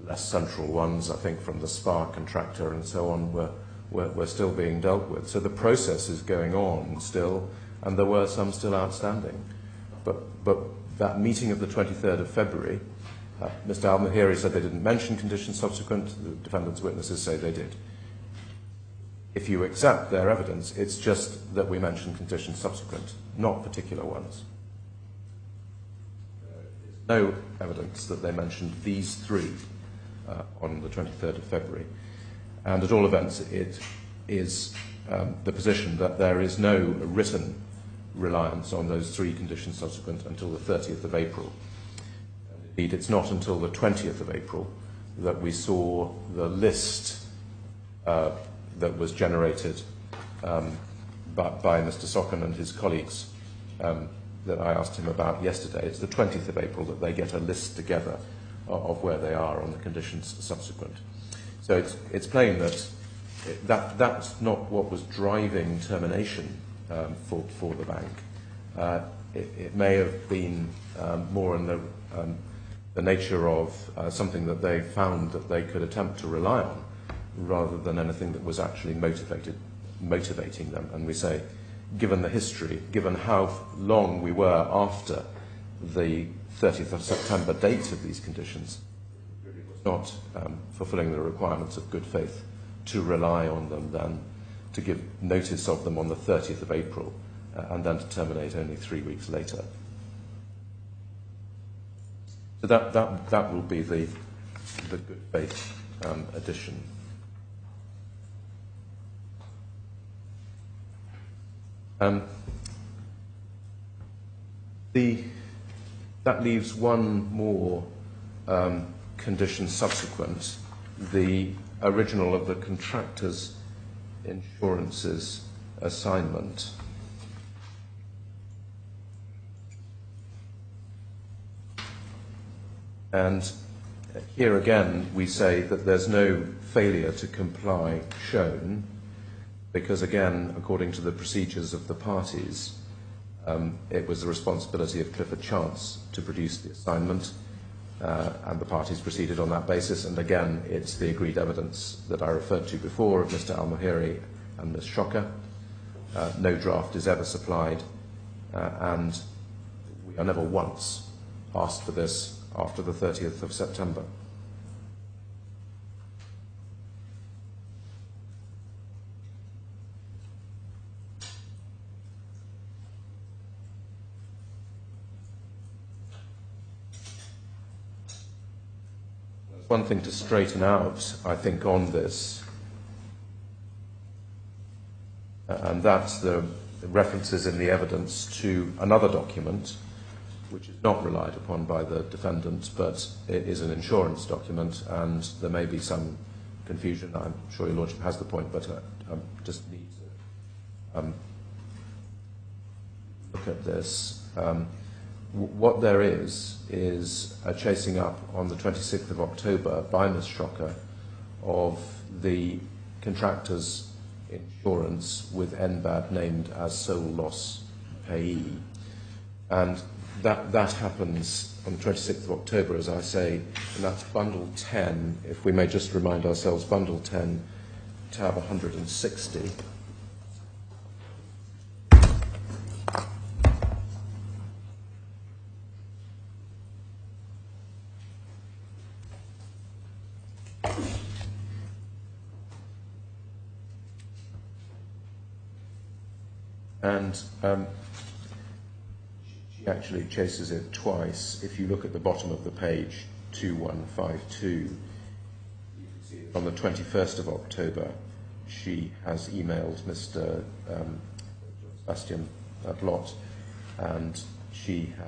less central ones, I think from the SPA contractor and so on, were still being dealt with. So the process is going on still, and there were some still outstanding. But that meeting of the 23rd of February, Mr. Al-Mahiri said they didn't mention conditions subsequent. The defendant's witnesses say they did. If you accept their evidence, it's just that we mentioned conditions subsequent, not particular ones. There's no evidence that they mentioned these three on the 23rd of February. And at all events, it is the position that there is no written reliance on those three conditions subsequent until the 30th of April. And indeed, it's not until the 20th of April that we saw the list that was generated by Mr. Socken and his colleagues that I asked him about yesterday. It's the 20th of April that they get a list together of where they are on the conditions subsequent. So it's plain that that's not what was driving termination for the bank. It may have been more in the nature of something that they found that they could attempt to rely on, rather than anything that was actually motivating them. And we say, given the history, given how long we were after the 30th of September date of these conditions, it was not fulfilling the requirements of good faith to rely on them then, to give notice of them on the 30th of April, and then to terminate only 3 weeks later. So that will be the good faith addition. That leaves one more condition subsequent, the original of the contractor's insurances assignment. And here again we say that there's no failure to comply shown, because again, according to the procedures of the parties, it was the responsibility of Clifford Chance to produce the assignment, and the parties proceeded on that basis. And again, it's the agreed evidence that I referred to before of Mr. Al-Mahiri and Ms. Shocker. No draft is ever supplied, and we are never once asked for this after the 30th of September. One thing to straighten out, I think, on this, and that's the references in the evidence to another document, which is not relied upon by the defendant, but it is an insurance document, and there may be some confusion. I'm sure Your Lordship has the point, but I just need to look at this. What there is a chasing up on the 26th of October by Ms. Shocker of the contractor's insurance with NBAD named as sole loss payee. And that happens on the 26th of October, as I say, and that's Bundle 10, if we may just remind ourselves, Bundle 10, tab 160. And she actually chases it twice. If you look at the bottom of the page, 2152, you can see on the 21st of October, she has emailed Mr. Bastian Blot, and she has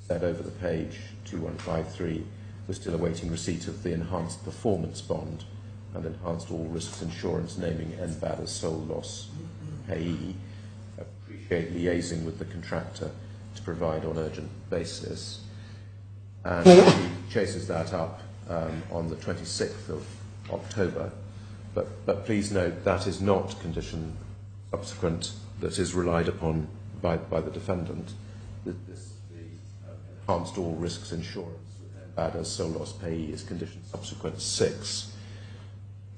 said over the page, 2153, we're still awaiting receipt of the enhanced performance bond and enhanced all risks insurance, naming NBAD as sole loss payee. Appreciate liaising with the contractor to provide on urgent basis. And she chases that up on the 26th of October. But please note that is not condition subsequent that is relied upon by the defendant. The enhanced all risks insurance with NBAD as sole loss payee is condition subsequent 6.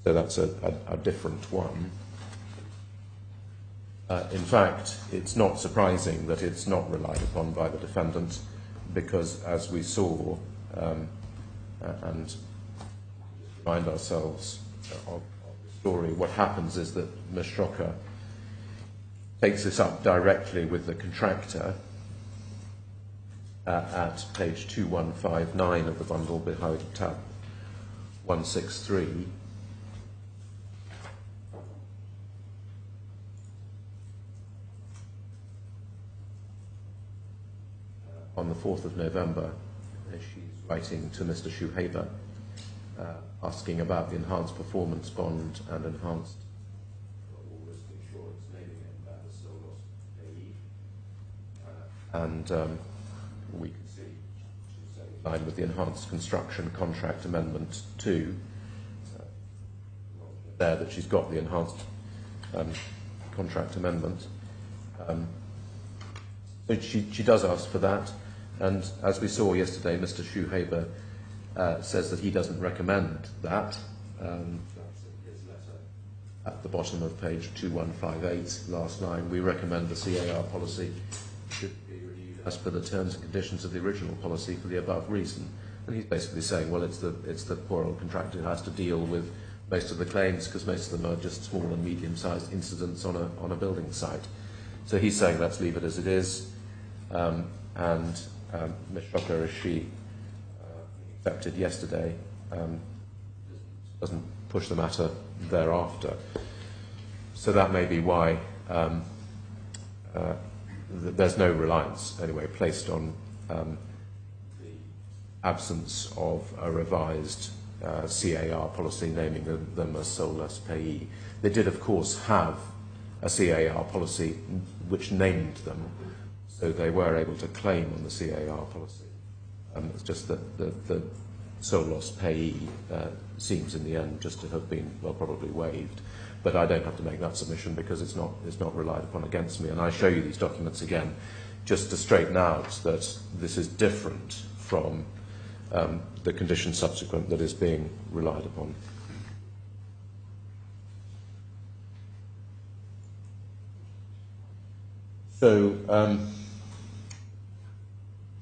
So that's a different one. In fact, it's not surprising that it's not relied upon by the defendant, because as we saw, and remind ourselves of the story, what happens is that Ms. Schrocker takes this up directly with the contractor at page 2159 of the bundle behind tab 163. On the 4th of November, she's writing to Mr. Schuhaber, asking about the enhanced performance bond and enhanced all risk insurance, naming NBAD as sole loss payee. And we can see she's in line with the enhanced construction contract amendment 2. There that she's got the enhanced contract amendment. So she does ask for that. And as we saw yesterday, Mr. Schuhaber says that he doesn't recommend that. That's in his letter at the bottom of page 2158, last line. We recommend the CAR policy should be reviewed as per the terms and conditions of the original policy for the above reason. And he's basically saying, well, it's the poor old contractor who has to deal with most of the claims, because most of them are just small and medium-sized incidents on a building site. So he's saying let's leave it as it is. And Ms. Schrocker, as she accepted yesterday, doesn't push the matter thereafter. So that may be why there's no reliance, anyway, placed on the absence of a revised CAR policy naming them as sole loss payee. They did, of course, have a CAR policy which named them, so they were able to claim on the CAR policy. It's just that the sole loss payee seems in the end just to have been, well, probably waived. But I don't have to make that submission because it's not relied upon against me. And I show you these documents again just to straighten out that this is different from the condition subsequent that is being relied upon. So,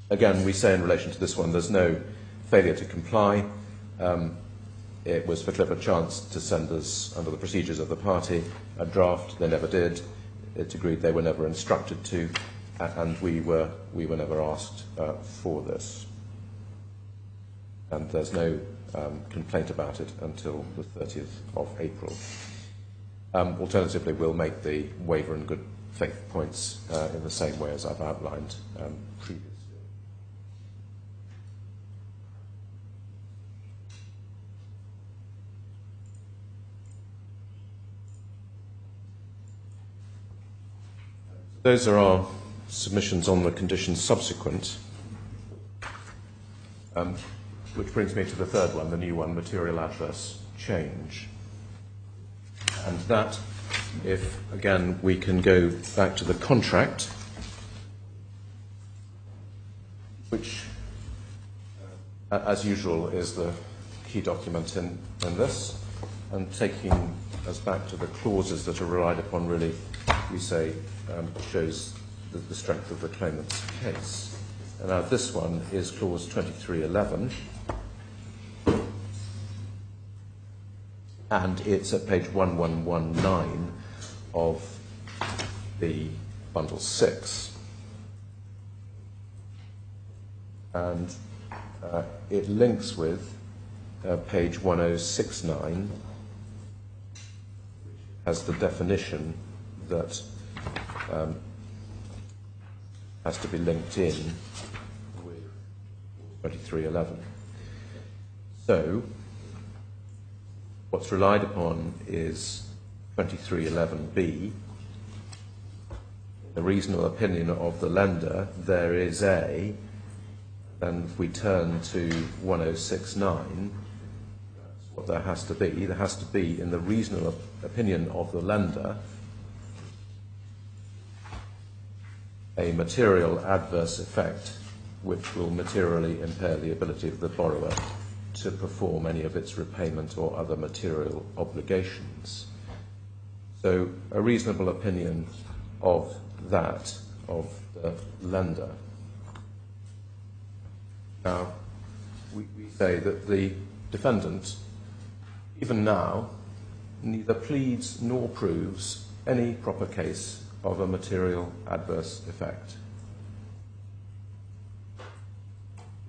again, we say in relation to this one, there's no failure to comply. It was for Clifford Chance to send us, under the procedures of the party, a draft. They never did. It's agreed they were never instructed to, and we were never asked for this. And there's no complaint about it until the 30th of April. Alternatively, we'll make the waiver and good faith points in the same way as I've outlined previously. Those are our submissions on the conditions subsequent, which brings me to the third one, the new one, material adverse change. And that, if, again, we can go back to the contract, which, as usual, is the key document in this, and taking us back to the clauses that are relied upon, really, we say, shows the strength of the claimant's case. And now this one is clause 2311, and it's at page 1119 of be bundle 6. And it links with page 1069, has the definition that has to be linked in with 2311. So, what's relied upon is 2311b. The reasonable opinion of the lender, there is a, and if we turn to 1069, that's what there has to be. There has to be, in the reasonable opinion of the lender, a material adverse effect which will materially impair the ability of the borrower to perform any of its repayment or other material obligations. So a reasonable opinion of that, of the lender. Now, we say that the defendant, even now, neither pleads nor proves any proper case of a material adverse effect.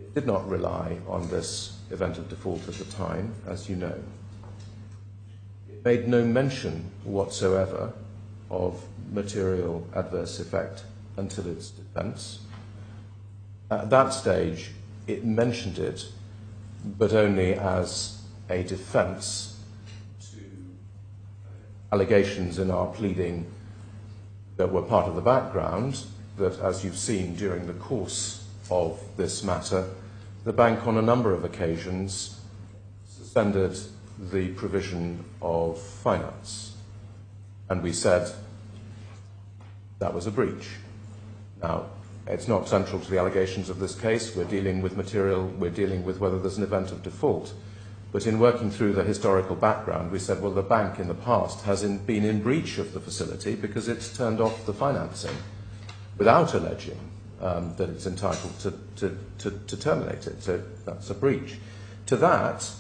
It did not rely on this event of default at the time, as you know. It made no mention whatsoever of material adverse effect until its defence. At that stage, it mentioned it, but only as a defence to allegations in our pleading that were part of the background, that, as you've seen during the course of this matter, the bank on a number of occasions suspended the provision of finance. And we said that was a breach. Now, it's not central to the allegations of this case. We're dealing with material, we're dealing with whether there's an event of default. But in working through the historical background, we said, well, the bank in the past has been in breach of the facility because it's turned off the financing without alleging that it's entitled to terminate it. So that's a breach. To that,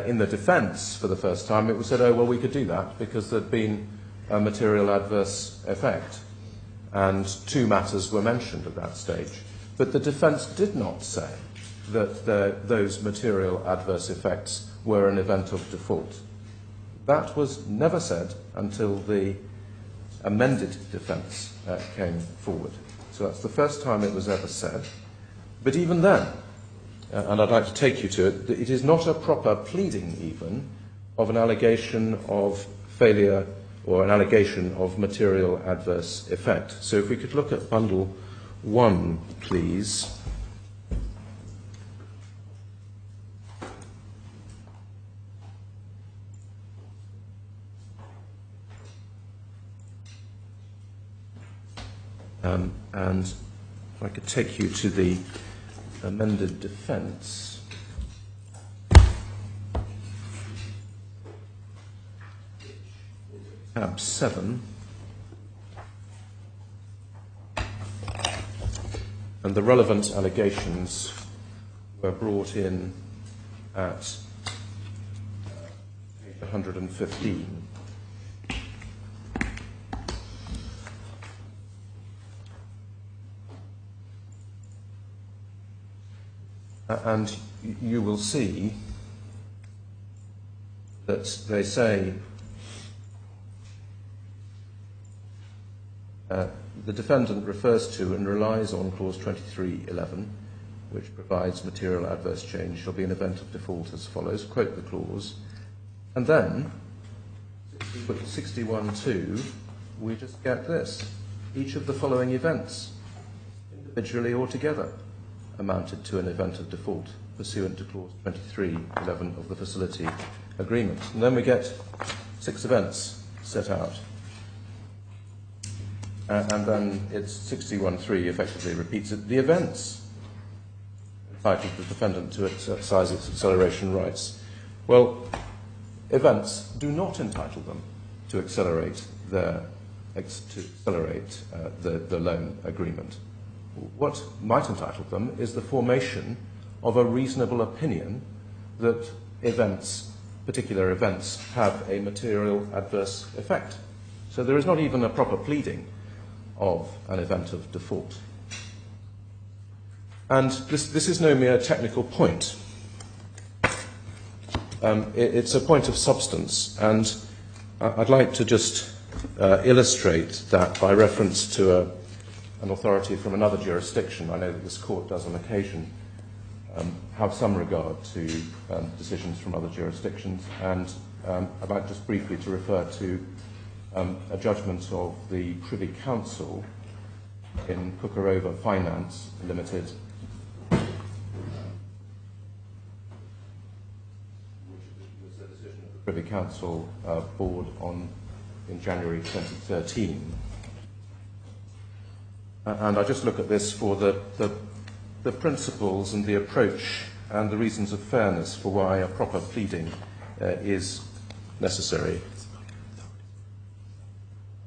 in the defence, for the first time, it was said, oh, well, we could do that because there'd been a material adverse effect. And two matters were mentioned at that stage. But the defence did not say that those material adverse effects were an event of default. That was never said until the amended defence came forward. So that's the first time it was ever said. But even then, and I'd like to take you to it, it is not a proper pleading even of an allegation of failure or an allegation of material adverse effect. So if we could look at bundle 1, please. And if I could take you to the amended defence. Tab 7. And the relevant allegations were brought in at 115. And you will see that they say the defendant refers to and relies on clause 2311, which provides material adverse change shall be an event of default as follows. Quote the clause. And then, 61.2, we just get this. Each of the following events, individually or together, amounted to an event of default pursuant to clause 2311 of the facility agreement. And then we get 6 events set out. And then it's 61.3 effectively repeats it. The events entitled the defendant to exercise its acceleration rights. Well, events do not entitle them to accelerate the loan agreement. What might entitle them is the formation of a reasonable opinion that particular events, have a material adverse effect. So there is not even a proper pleading of an event of default. And this is no mere technical point. It's a point of substance, and I'd like to just illustrate that by reference to an authority from another jurisdiction. I know that this court does on occasion have some regard to decisions from other jurisdictions, and I'd like just briefly to refer to a judgment of the Privy Council in Cukurova Finance Limited, which was a decision of the Privy Council board in January 2013. And I just look at this for the principles and the approach and the reasons of fairness for why a proper pleading is necessary.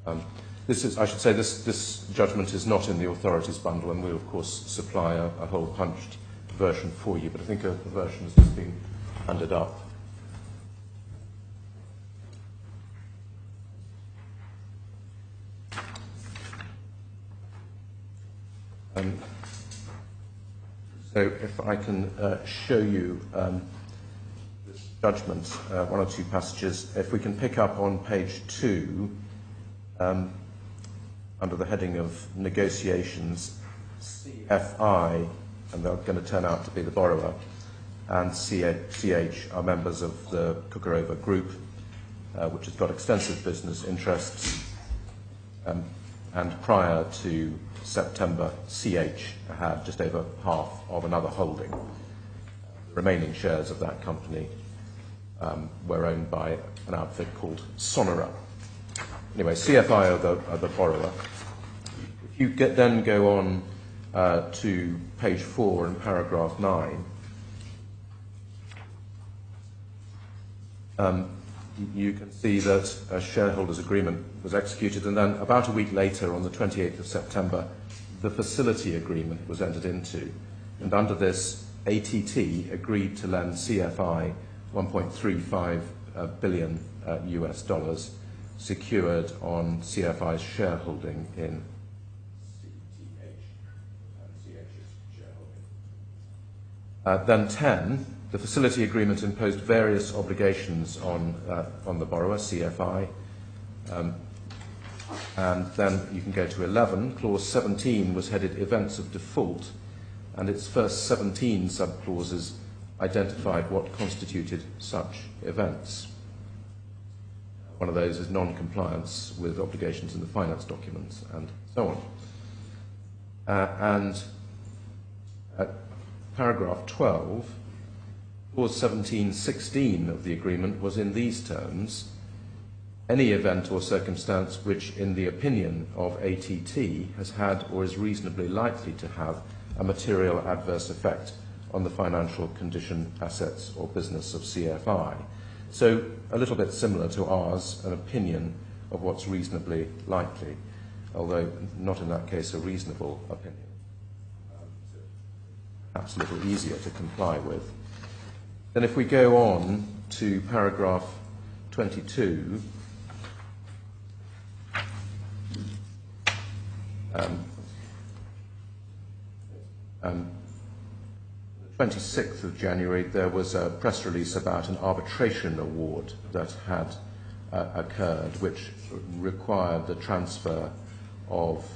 I should say this judgment is not in the authorities bundle, and we'll of course supply a whole punched version for you, but I think a version has just been handed up. So if I can show you this judgment, one or two passages, if we can pick up on page 2, under the heading of negotiations, CFI, and they're going to turn out to be the borrower, and CH are members of the Cukurova Group, which has got extensive business interests, and prior to September, CH had just over half of another holding. The remaining shares of that company were owned by an outfit called Sonora. Anyway, CFI are the borrower. If you then go on to page 4 and paragraph 9, you can see that a shareholders' agreement was executed, and then about a week later, on the 28th of September, the facility agreement was entered into. And under this, ATT agreed to lend CFI 1.35 billion US dollars, secured on CFI's shareholding in CTH and CH's shareholding. Then 10. The facility agreement imposed various obligations on the borrower, CFI, and then you can go to 11. Clause 17 was headed Events of Default, and its first 17 subclauses identified what constituted such events. One of those is non-compliance with obligations in the finance documents, and so on. And at paragraph 12, Clause 17.16 of the agreement was in these terms: any event or circumstance which, in the opinion of ATT, has had or is reasonably likely to have a material adverse effect on the financial condition, assets or business of CFI. So a little bit similar to ours, an opinion of what's reasonably likely, although not in that case a reasonable opinion. Perhaps a little easier to comply with. Then if we go on to paragraph 22, the 26th of January, there was a press release about an arbitration award that had occurred, which required the transfer of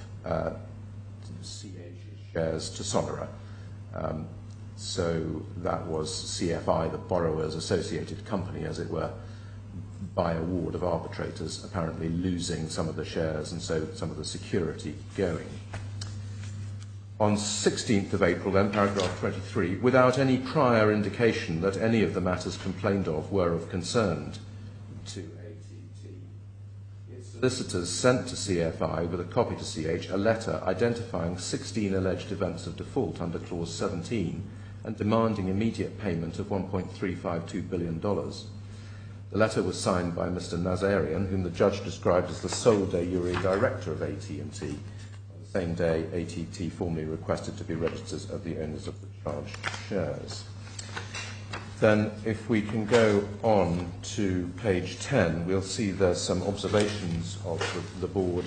CH shares to Sonora. So that was CFI, the borrower's associated company, as it were, by award of arbitrators, apparently losing some of the shares and so some of the security going. On 16th of April, then, paragraph 23, without any prior indication that any of the matters complained of were of concern to ATT, its solicitors sent to CFI with a copy to CH a letter identifying 16 alleged events of default under clause 17 and demanding immediate payment of $1.352 billion. The letter was signed by Mr. Nazarian, whom the judge described as the sole de jure director of AT&T. On the same day, ATT formally requested to be registered as the owners of the charged shares. Then, if we can go on to page 10, we'll see there's some observations of the board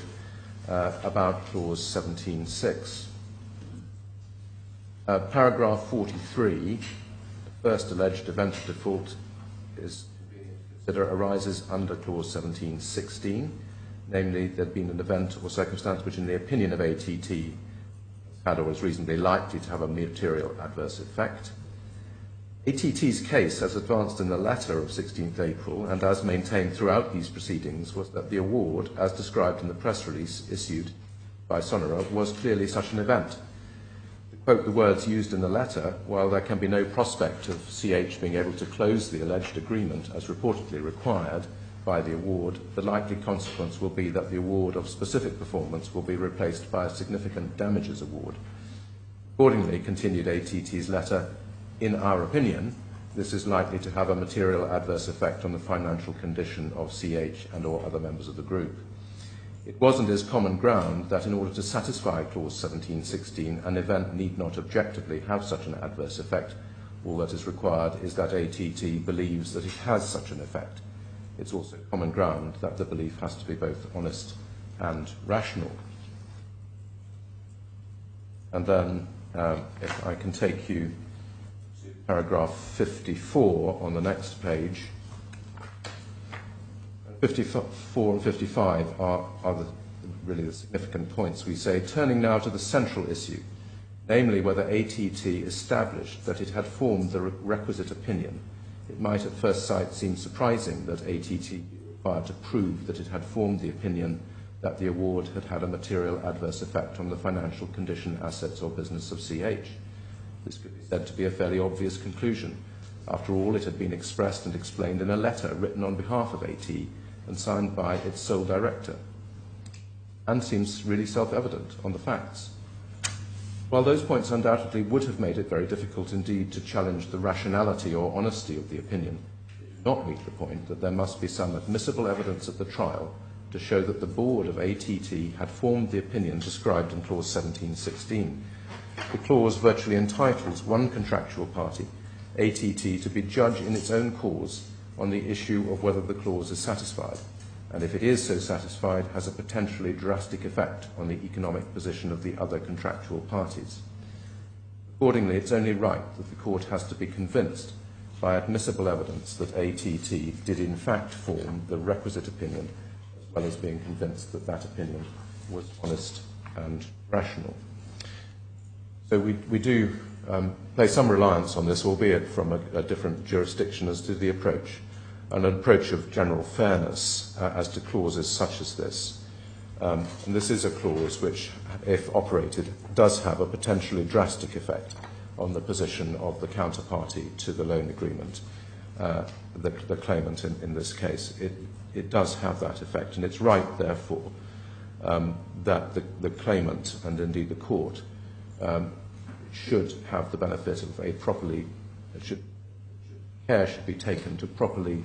about clause 17.6. Paragraph 43, the first alleged event of default arises under clause 17.16, namely there had been an event or circumstance which in the opinion of ATT had or was reasonably likely to have a material adverse effect. ATT's case, as advanced in the letter of 16th April and as maintained throughout these proceedings, was that the award, as described in the press release issued by Sonora, was clearly such an event. To quote the words used in the letter, while there can be no prospect of CH being able to close the alleged agreement as reportedly required by the award, the likely consequence will be that the award of specific performance will be replaced by a significant damages award. Accordingly, continued ATT's letter, in our opinion, this is likely to have a material adverse effect on the financial condition of CH and or other members of the group. It was and is common ground that in order to satisfy clause 17.16, an event need not objectively have such an adverse effect. All that is required is that ATT believes that it has such an effect. It's also common ground that the belief has to be both honest and rational. And then, if I can take you to paragraph 54 on the next page. 54 and 55 are really the significant points. We say, turning now to the central issue, namely whether ATT established that it had formed the requisite opinion. It might at first sight seem surprising that ATT be required to prove that it had formed the opinion that the award had had a material adverse effect on the financial condition, assets or business of CH. This could be said to be a fairly obvious conclusion. After all, it had been expressed and explained in a letter written on behalf of AT and signed by its sole director, and seems really self-evident on the facts. While those points undoubtedly would have made it very difficult indeed to challenge the rationality or honesty of the opinion, it did not meet the point that there must be some admissible evidence at the trial to show that the board of ATT had formed the opinion described in clause 17.16. The clause virtually entitles one contractual party, ATT, to be judge in its own cause on the issue of whether the clause is satisfied, and if it is so satisfied, has a potentially drastic effect on the economic position of the other contractual parties. Accordingly, it's only right that the court has to be convinced by admissible evidence that ATT did in fact form the requisite opinion, as well as being convinced that that opinion was honest and rational. So we do place some reliance on this, albeit from a different jurisdiction as to the approach, an approach of general fairness as to clauses such as this. And this is a clause which, if operated, does have a potentially drastic effect on the position of the counterparty to the loan agreement, the claimant in this case. It does have that effect, and it's right, therefore, that the claimant, and indeed the court, should have the benefit of a properly, care should be taken to properly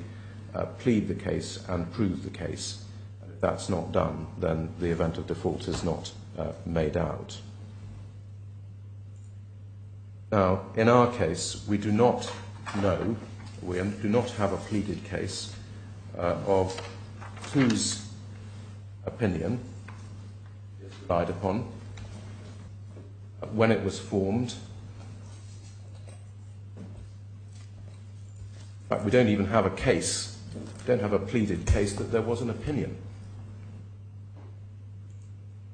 plead the case and prove the case. And if that's not done, then the event of default is not made out. Now, in our case, we do not know, we do not have a pleaded case of whose opinion is relied upon, when it was formed. In fact, we don't even have a case, we don't have a pleaded case that there was an opinion.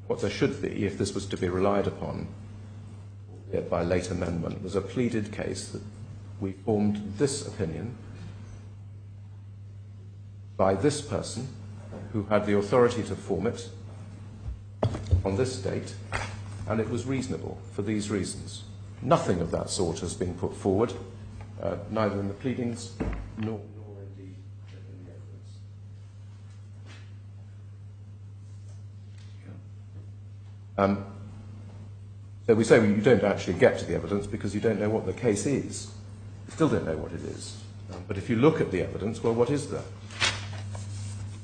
What there should be, if this was to be relied upon, albeit by late amendment, was a pleaded case that we formed this opinion by this person who had the authority to form it on this date, and it was reasonable for these reasons. Nothing of that sort has been put forward, neither in the pleadings nor indeed in the evidence. So we say you don't actually get to the evidence because you don't know what the case is. You still don't know what it is. But if you look at the evidence, well, what is there?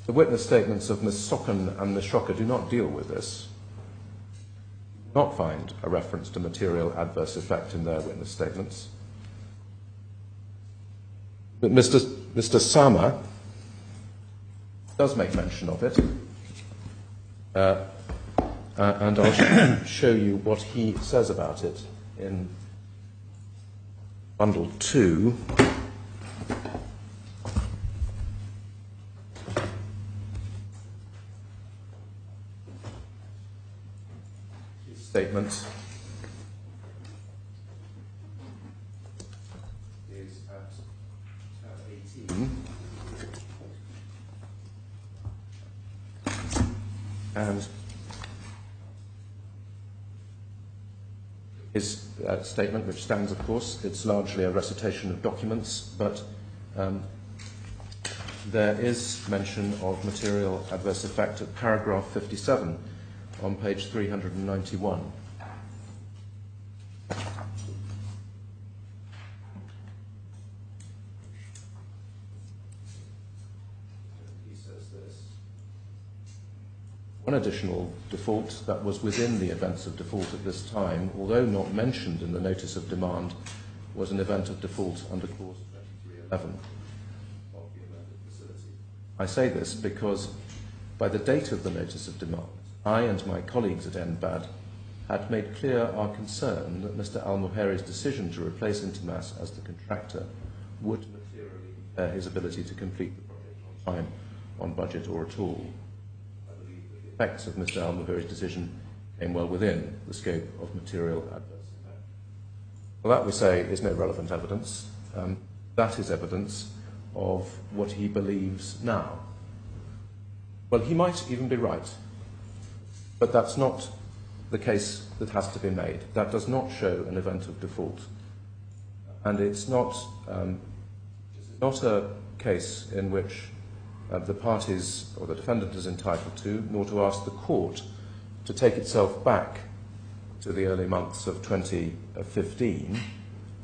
The witness statements of Ms. Socken and Ms. Schocker do not deal with this. Not find a reference to material adverse effect in their witness statements. But Mr. Sama does make mention of it. and I'll show you what he says about it in Bundle 2. His statement is at tab 18. And his statement, which stands, of course, it's largely a recitation of documents, but there is mention of material adverse effect at paragraph 57 on page 391. One additional default that was within the events of default at this time, although not mentioned in the notice of demand, was an event of default under clause 2311 of the amended facility. I say this because by the date of the notice of demand, I and my colleagues at NBAD had made clear our concern that Mr. Al-Muhairi's decision to replace Intermas as the contractor would materially impair his ability to complete the project on time, on budget, or at all. The effects of Mr. Al-Muhairi's decision came well within the scope of material adverse effect. Well, that we say is no relevant evidence. That is evidence of what he believes now. Well, he might even be right, but that's not the case that has to be made. That does not show an event of default, and it's not a case in which the parties or the defendant is entitled to, nor to ask the court to take itself back to the early months of 2015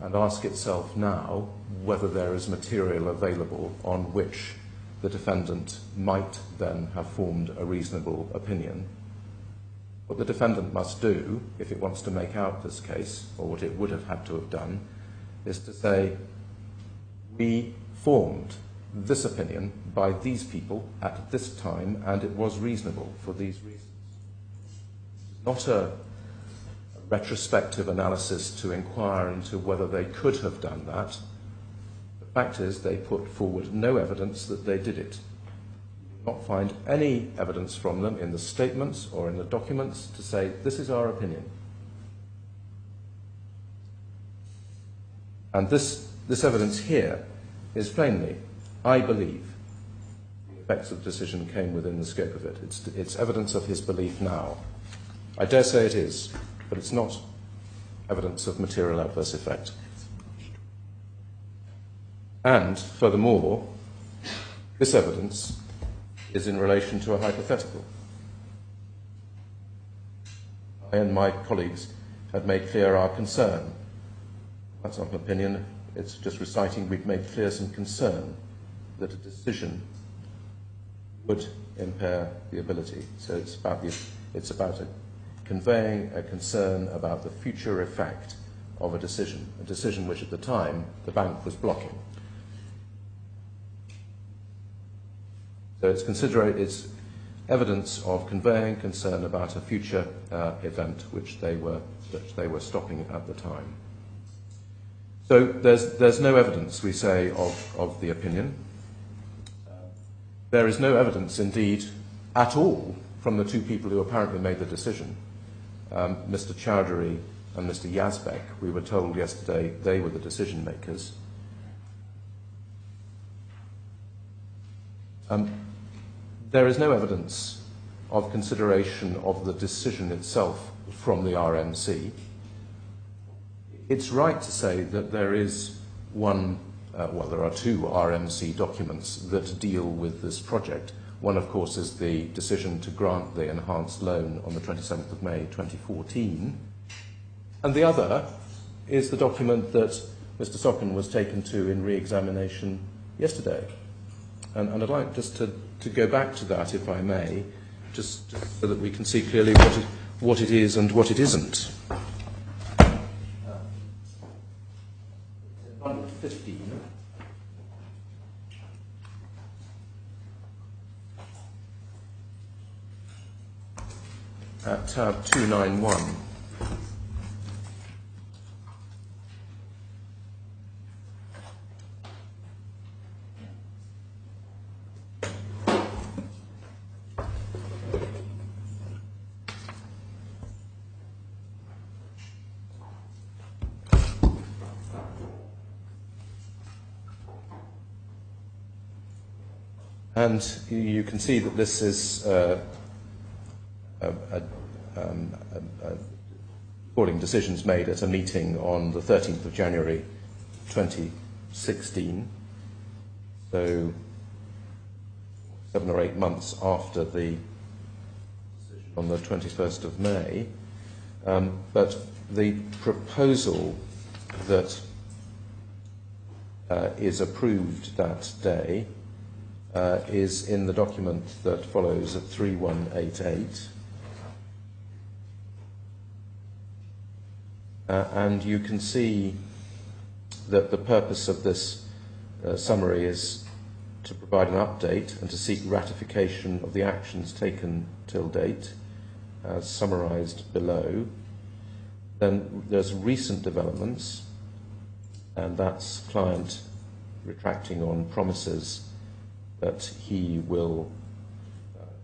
and ask itself now whether there is material available on which the defendant might then have formed a reasonable opinion. What the defendant must do, if it wants to make out this case, or what it would have had to have done, is to say, we formed this opinion by these people at this time, and it was reasonable for these reasons. Not a retrospective analysis to inquire into whether they could have done that. The fact is they put forward no evidence that they did it. You will not find any evidence from them in the statements or in the documents to say, this is our opinion. And this evidence here is plainly, I believe, the effects of the decision came within the scope of it. It's evidence of his belief now. I dare say it is, but it's not evidence of material adverse effect. And, furthermore, this evidence is in relation to a hypothetical. I and my colleagues had made clear our concern. That's not an opinion, it's just reciting we've made clear some concern that a decision would impair the ability. So it's about conveying a concern about the future effect of a decision which at the time the bank was blocking. So it's evidence of conveying concern about a future event which they were stopping at the time. So there's no evidence, we say, of the opinion. There is no evidence, indeed, at all, from the two people who apparently made the decision, Mr. Chowdhury and Mr. Yazbek. We were told yesterday they were the decision makers. There is no evidence of consideration of the decision itself from the RMC. It's right to say that there is there are two RMC documents that deal with this project. One, of course, is the decision to grant the enhanced loan on the 27th of May 2014. And the other is the document that Mr. Socken was taken to in re-examination yesterday. And I'd like just to go back to that, if I may, just so that we can see clearly what it is and what it isn't. Bundle 15. at tab 291. And you can see that this is recording decisions made at a meeting on the 13th of January 2016, so 7 or 8 months after the decision on the 21st of May. But the proposal that is approved that day is in the document that follows at 3188. And you can see that the purpose of this summary is to provide an update and to seek ratification of the actions taken till date, as summarised below. Then there's recent developments, and that's client retracting on promises that he will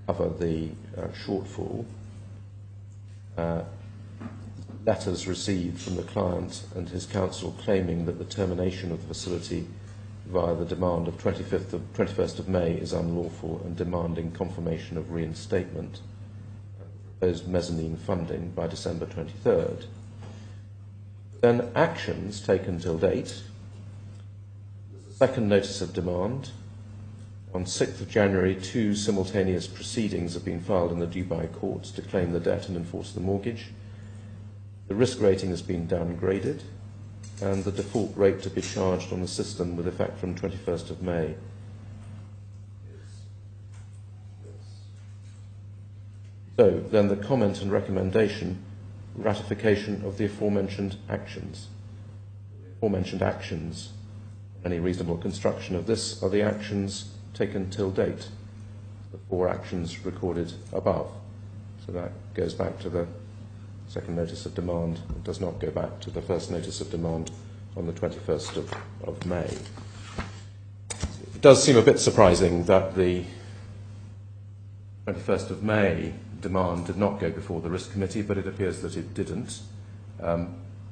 cover the shortfall. Letters received from the client and his counsel claiming that the termination of the facility via the demand of 21st of May is unlawful and demanding confirmation of reinstatement and proposed mezzanine funding by December 23rd. Then actions taken till date. There's a second notice of demand. On 6th of January, 2 simultaneous proceedings have been filed in the Dubai courts to claim the debt and enforce the mortgage. The risk rating has been downgraded, and the default rate to be charged on the system with effect from 21st of May is this. So then the comment and recommendation, ratification of the aforementioned actions. The aforementioned actions, any reasonable construction of this, are the actions taken till date, the 4 actions recorded above. So that goes back to the second notice of demand. It does not go back to the first notice of demand on the 21st of May. It does seem a bit surprising that the 21st of May demand did not go before the Risk Committee, but it appears that it didn't.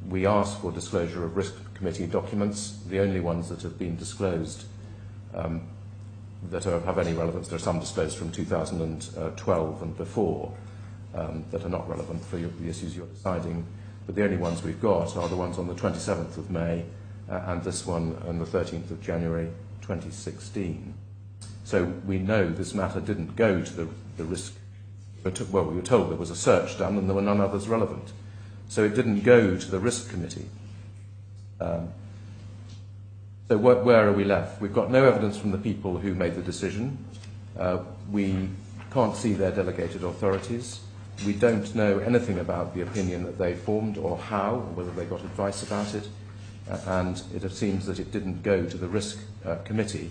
We asked for disclosure of Risk Committee documents. The only ones that have been disclosed that have any relevance, there are some disclosed from 2012 and before that are not relevant for the issues you're deciding, but the only ones we've got are the ones on the 27th of May and this one on the 13th of January 2016. So we know this matter didn't go to the risk. Well, we were told there was a search done and there were none others relevant. So it didn't go to the Risk Committee. So where are we left? We've got no evidence from the people who made the decision. We can't see their delegated authorities. We don't know anything about the opinion that they formed or how, or whether they got advice about it. And it seems that it didn't go to the Risk Committee,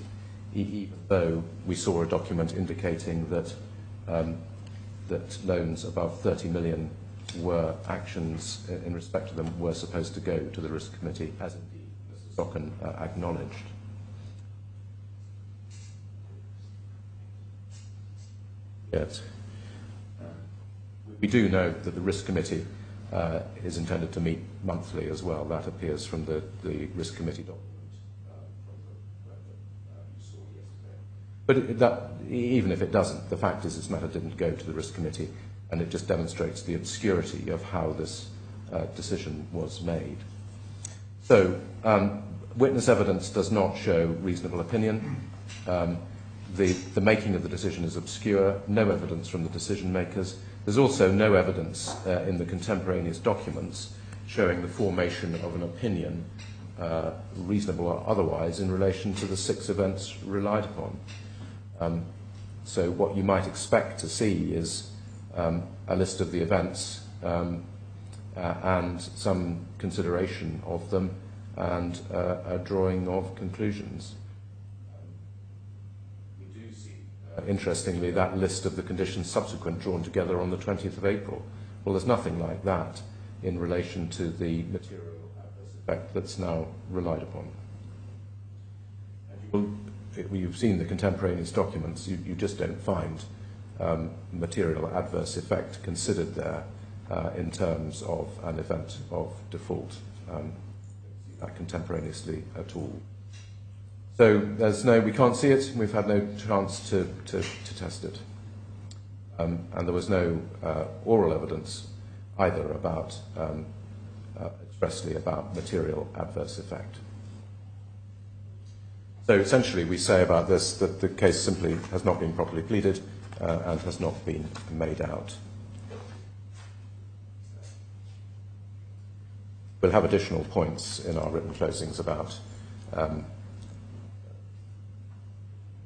even though we saw a document indicating that that loans above 30 million were actions in respect to them were supposed to go to the Risk Committee, as indeed Mr. Socken acknowledged. Yes. We do know that the Risk Committee is intended to meet monthly as well. That appears from the Risk Committee document you saw yesterday. But even if it doesn't, the fact is this matter didn't go to the Risk Committee, and it just demonstrates the obscurity of how this decision was made. So, witness evidence does not show reasonable opinion. The making of the decision is obscure, no evidence from the decision makers. There's also no evidence in the contemporaneous documents showing the formation of an opinion, reasonable or otherwise, in relation to the 6 events relied upon. So what you might expect to see is a list of the events and some consideration of them and a drawing of conclusions. We do see interestingly, that list of the conditions subsequent drawn together on the 20th of April. Well, there's nothing like that in relation to the material adverse effect that's now relied upon. You've seen the contemporaneous documents, you just don't find material adverse effect considered there in terms of an event of default. That contemporaneously at all. So we can't see it, we've had no chance to test it. And there was no oral evidence either about, expressly about material adverse effect. So essentially we say about this that the case simply has not been properly pleaded and has not been made out. We'll have additional points in our written closings about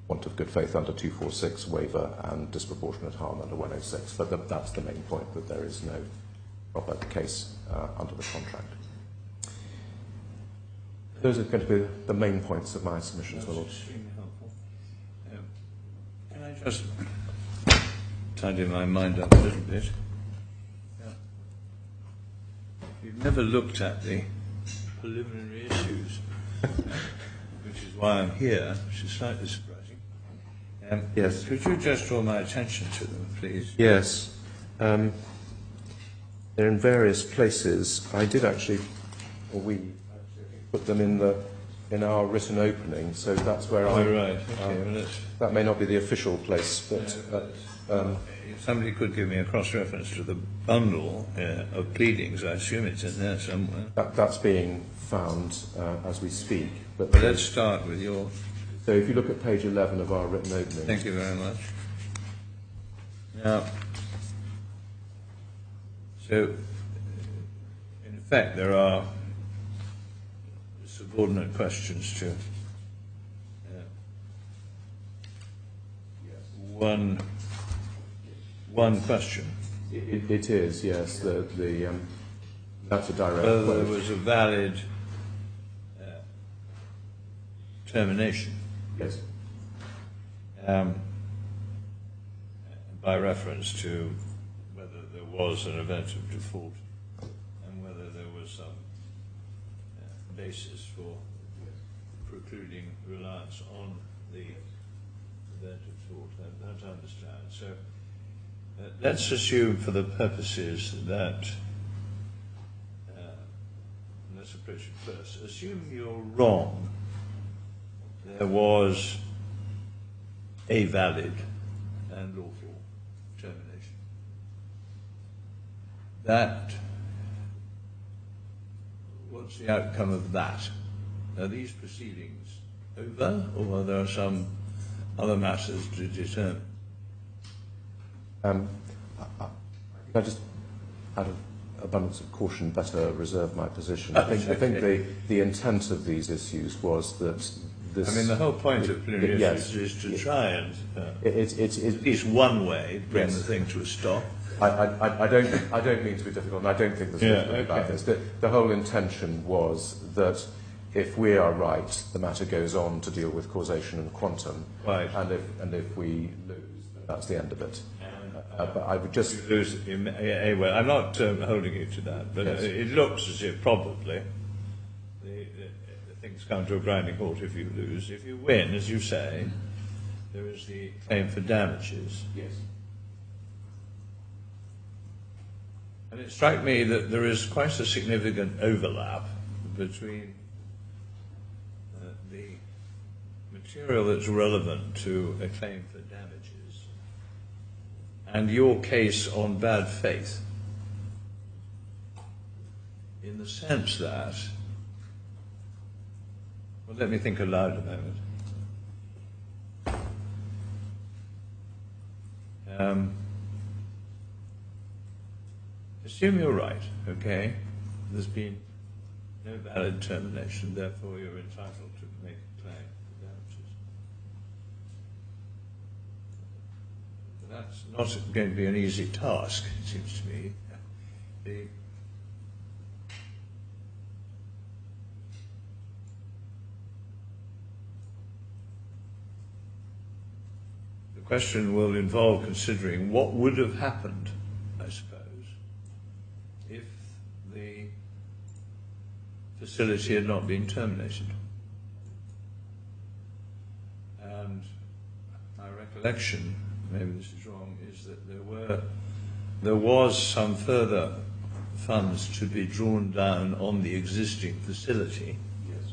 want of good faith under 246, waiver, and disproportionate harm under 106. But that's the main point, that there is no proper case under the contract. Those are going to be the main points of my submissions, my Lord. Extremely helpful. Can I just tidy my mind up a little bit? You've never looked at the preliminary issues, which is why I'm here, which is slightly surprising. Yes. Could you just draw my attention to them, please? Yes. They're in various places. I did actually, or we put them in our written opening, so that's where I. Right. Okay. That may not be the official place, but. If somebody could give me a cross-reference to the bundle of pleadings, I assume it's in there somewhere. That's being found as we speak. But let's start with your. So if you look at page 11 of our written opening. Thank you very much. Now, so in effect there are subordinate questions to one question. It is, yes. That's a direct whether quote. there was a valid termination. Yes. By reference to whether there was an event of default and whether there was some basis for precluding reliance on the event of default. I don't understand. So let's assume for the purposes that, let's approach it first. Assume you're wrong. There was a valid and lawful termination. What's the outcome of that? Are these proceedings over, or are there some other matters to determine? I just, out of abundance of caution, better reserve my position. I think the intent of these issues was that this. I mean, the whole point of plenary issues is to try and, at least one way, bring the thing to a stop. I don't mean to be difficult, and I don't think there's anything about this. The whole intention was that if we are right, the matter goes on to deal with causation and quantum, right. and if we lose, that's the end of it. But I would just lose. Well, I'm not holding you to that, but it looks as if probably the things come to a grinding halt if you lose. If you win, as you say, there is the claim for damages. Yes. And it struck me that there is quite a significant overlap between the material that's relevant to a claim for damages and your case on bad faith, in the sense that, well, let me think aloud a moment. Assume you're right, okay? There's been no valid termination, therefore you're entitled to make a claim for damages. That's not going to be an easy task, it seems to me. The question will involve considering what would have happened, I suppose, if the facility had not been terminated. And my recollection, maybe this is wrong, is that there was some further funds to be drawn down on the existing facility. Yes.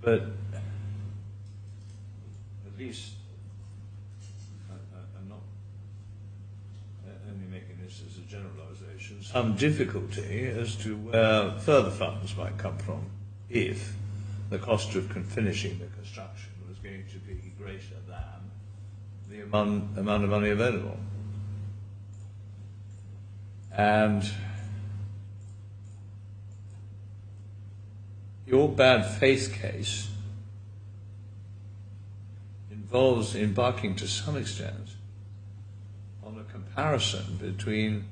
But at least I'm not only making this as a generalization, some difficulty as to where further funds might come from if the cost of finishing the construction was going to be greater than the amount of money available. And your bad faith case involves embarking to some extent on a comparison between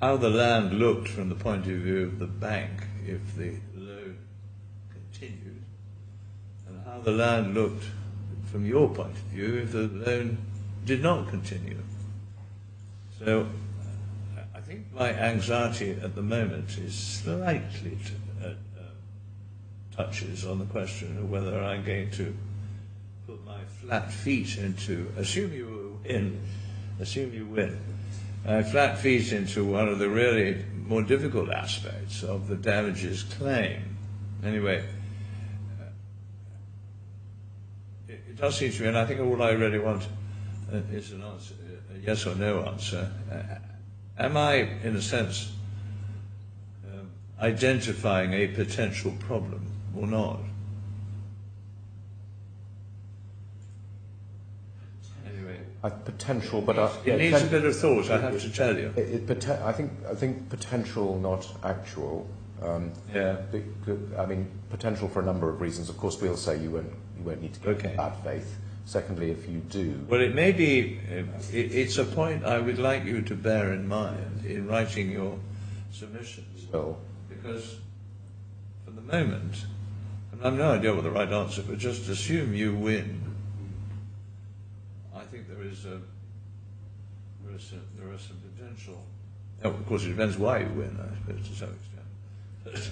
how the land looked from the point of view of the bank if the loan continued, and how the land looked from your point of view if the loan did not continue. So I think my anxiety at the moment is slightly touches on the question of whether I'm going to put my flat feet into, assume you win, flat feet into one of the really more difficult aspects of the damages claim. Anyway, it does seem to me, and I think all I really want is an answer, a yes or no answer. Am I, in a sense, identifying a potential problem or not? Anyway, potential, but it needs a bit of thought. I have to tell you. I think potential, not actual. Yeah. I mean, potential for a number of reasons. Of course, we'll say you won't need to go into bad faith. Secondly, if you do... Well, it may be... It's a point I would like you to bear in mind in writing your submissions. Well, because for the moment, and I've no idea what the right answer, but just assume you win. I think there are some potential... Oh, of course, it depends why you win, I suppose, to some extent. But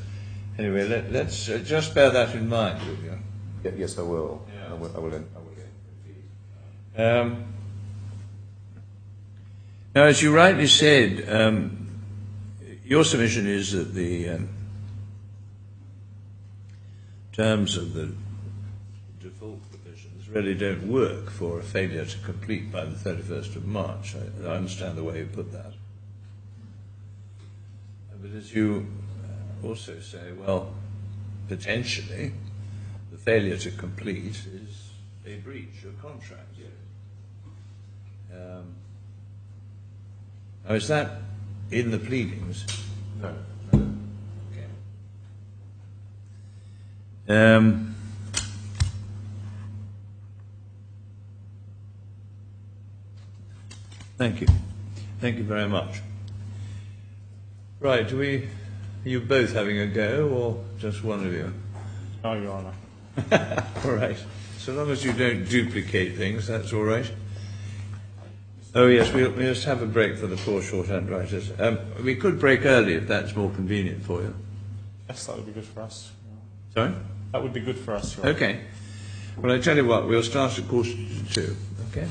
anyway, let's just bear that in mind, will you? Yes, I will. Yeah. I will. Now, as you rightly said, your submission is that the terms of the default provisions really don't work for a failure to complete by the 31st of March. I understand the way you put that. But as you also say, well, potentially, the failure to complete is a breach of contract. Now, is that in the pleadings? No. Okay. Thank you. Thank you very much. Right, are you both having a go, or just one of you? No, Your Honour. All right. So long as you don't duplicate things, that's all right. Oh yes, we'll just have a break for the poor shorthand writers. We could break early if that's more convenient for you. Yes, that would be good for us. Sorry? That would be good for us, Your Honour. Okay. Well, I tell you what, we'll start at 1:45, okay?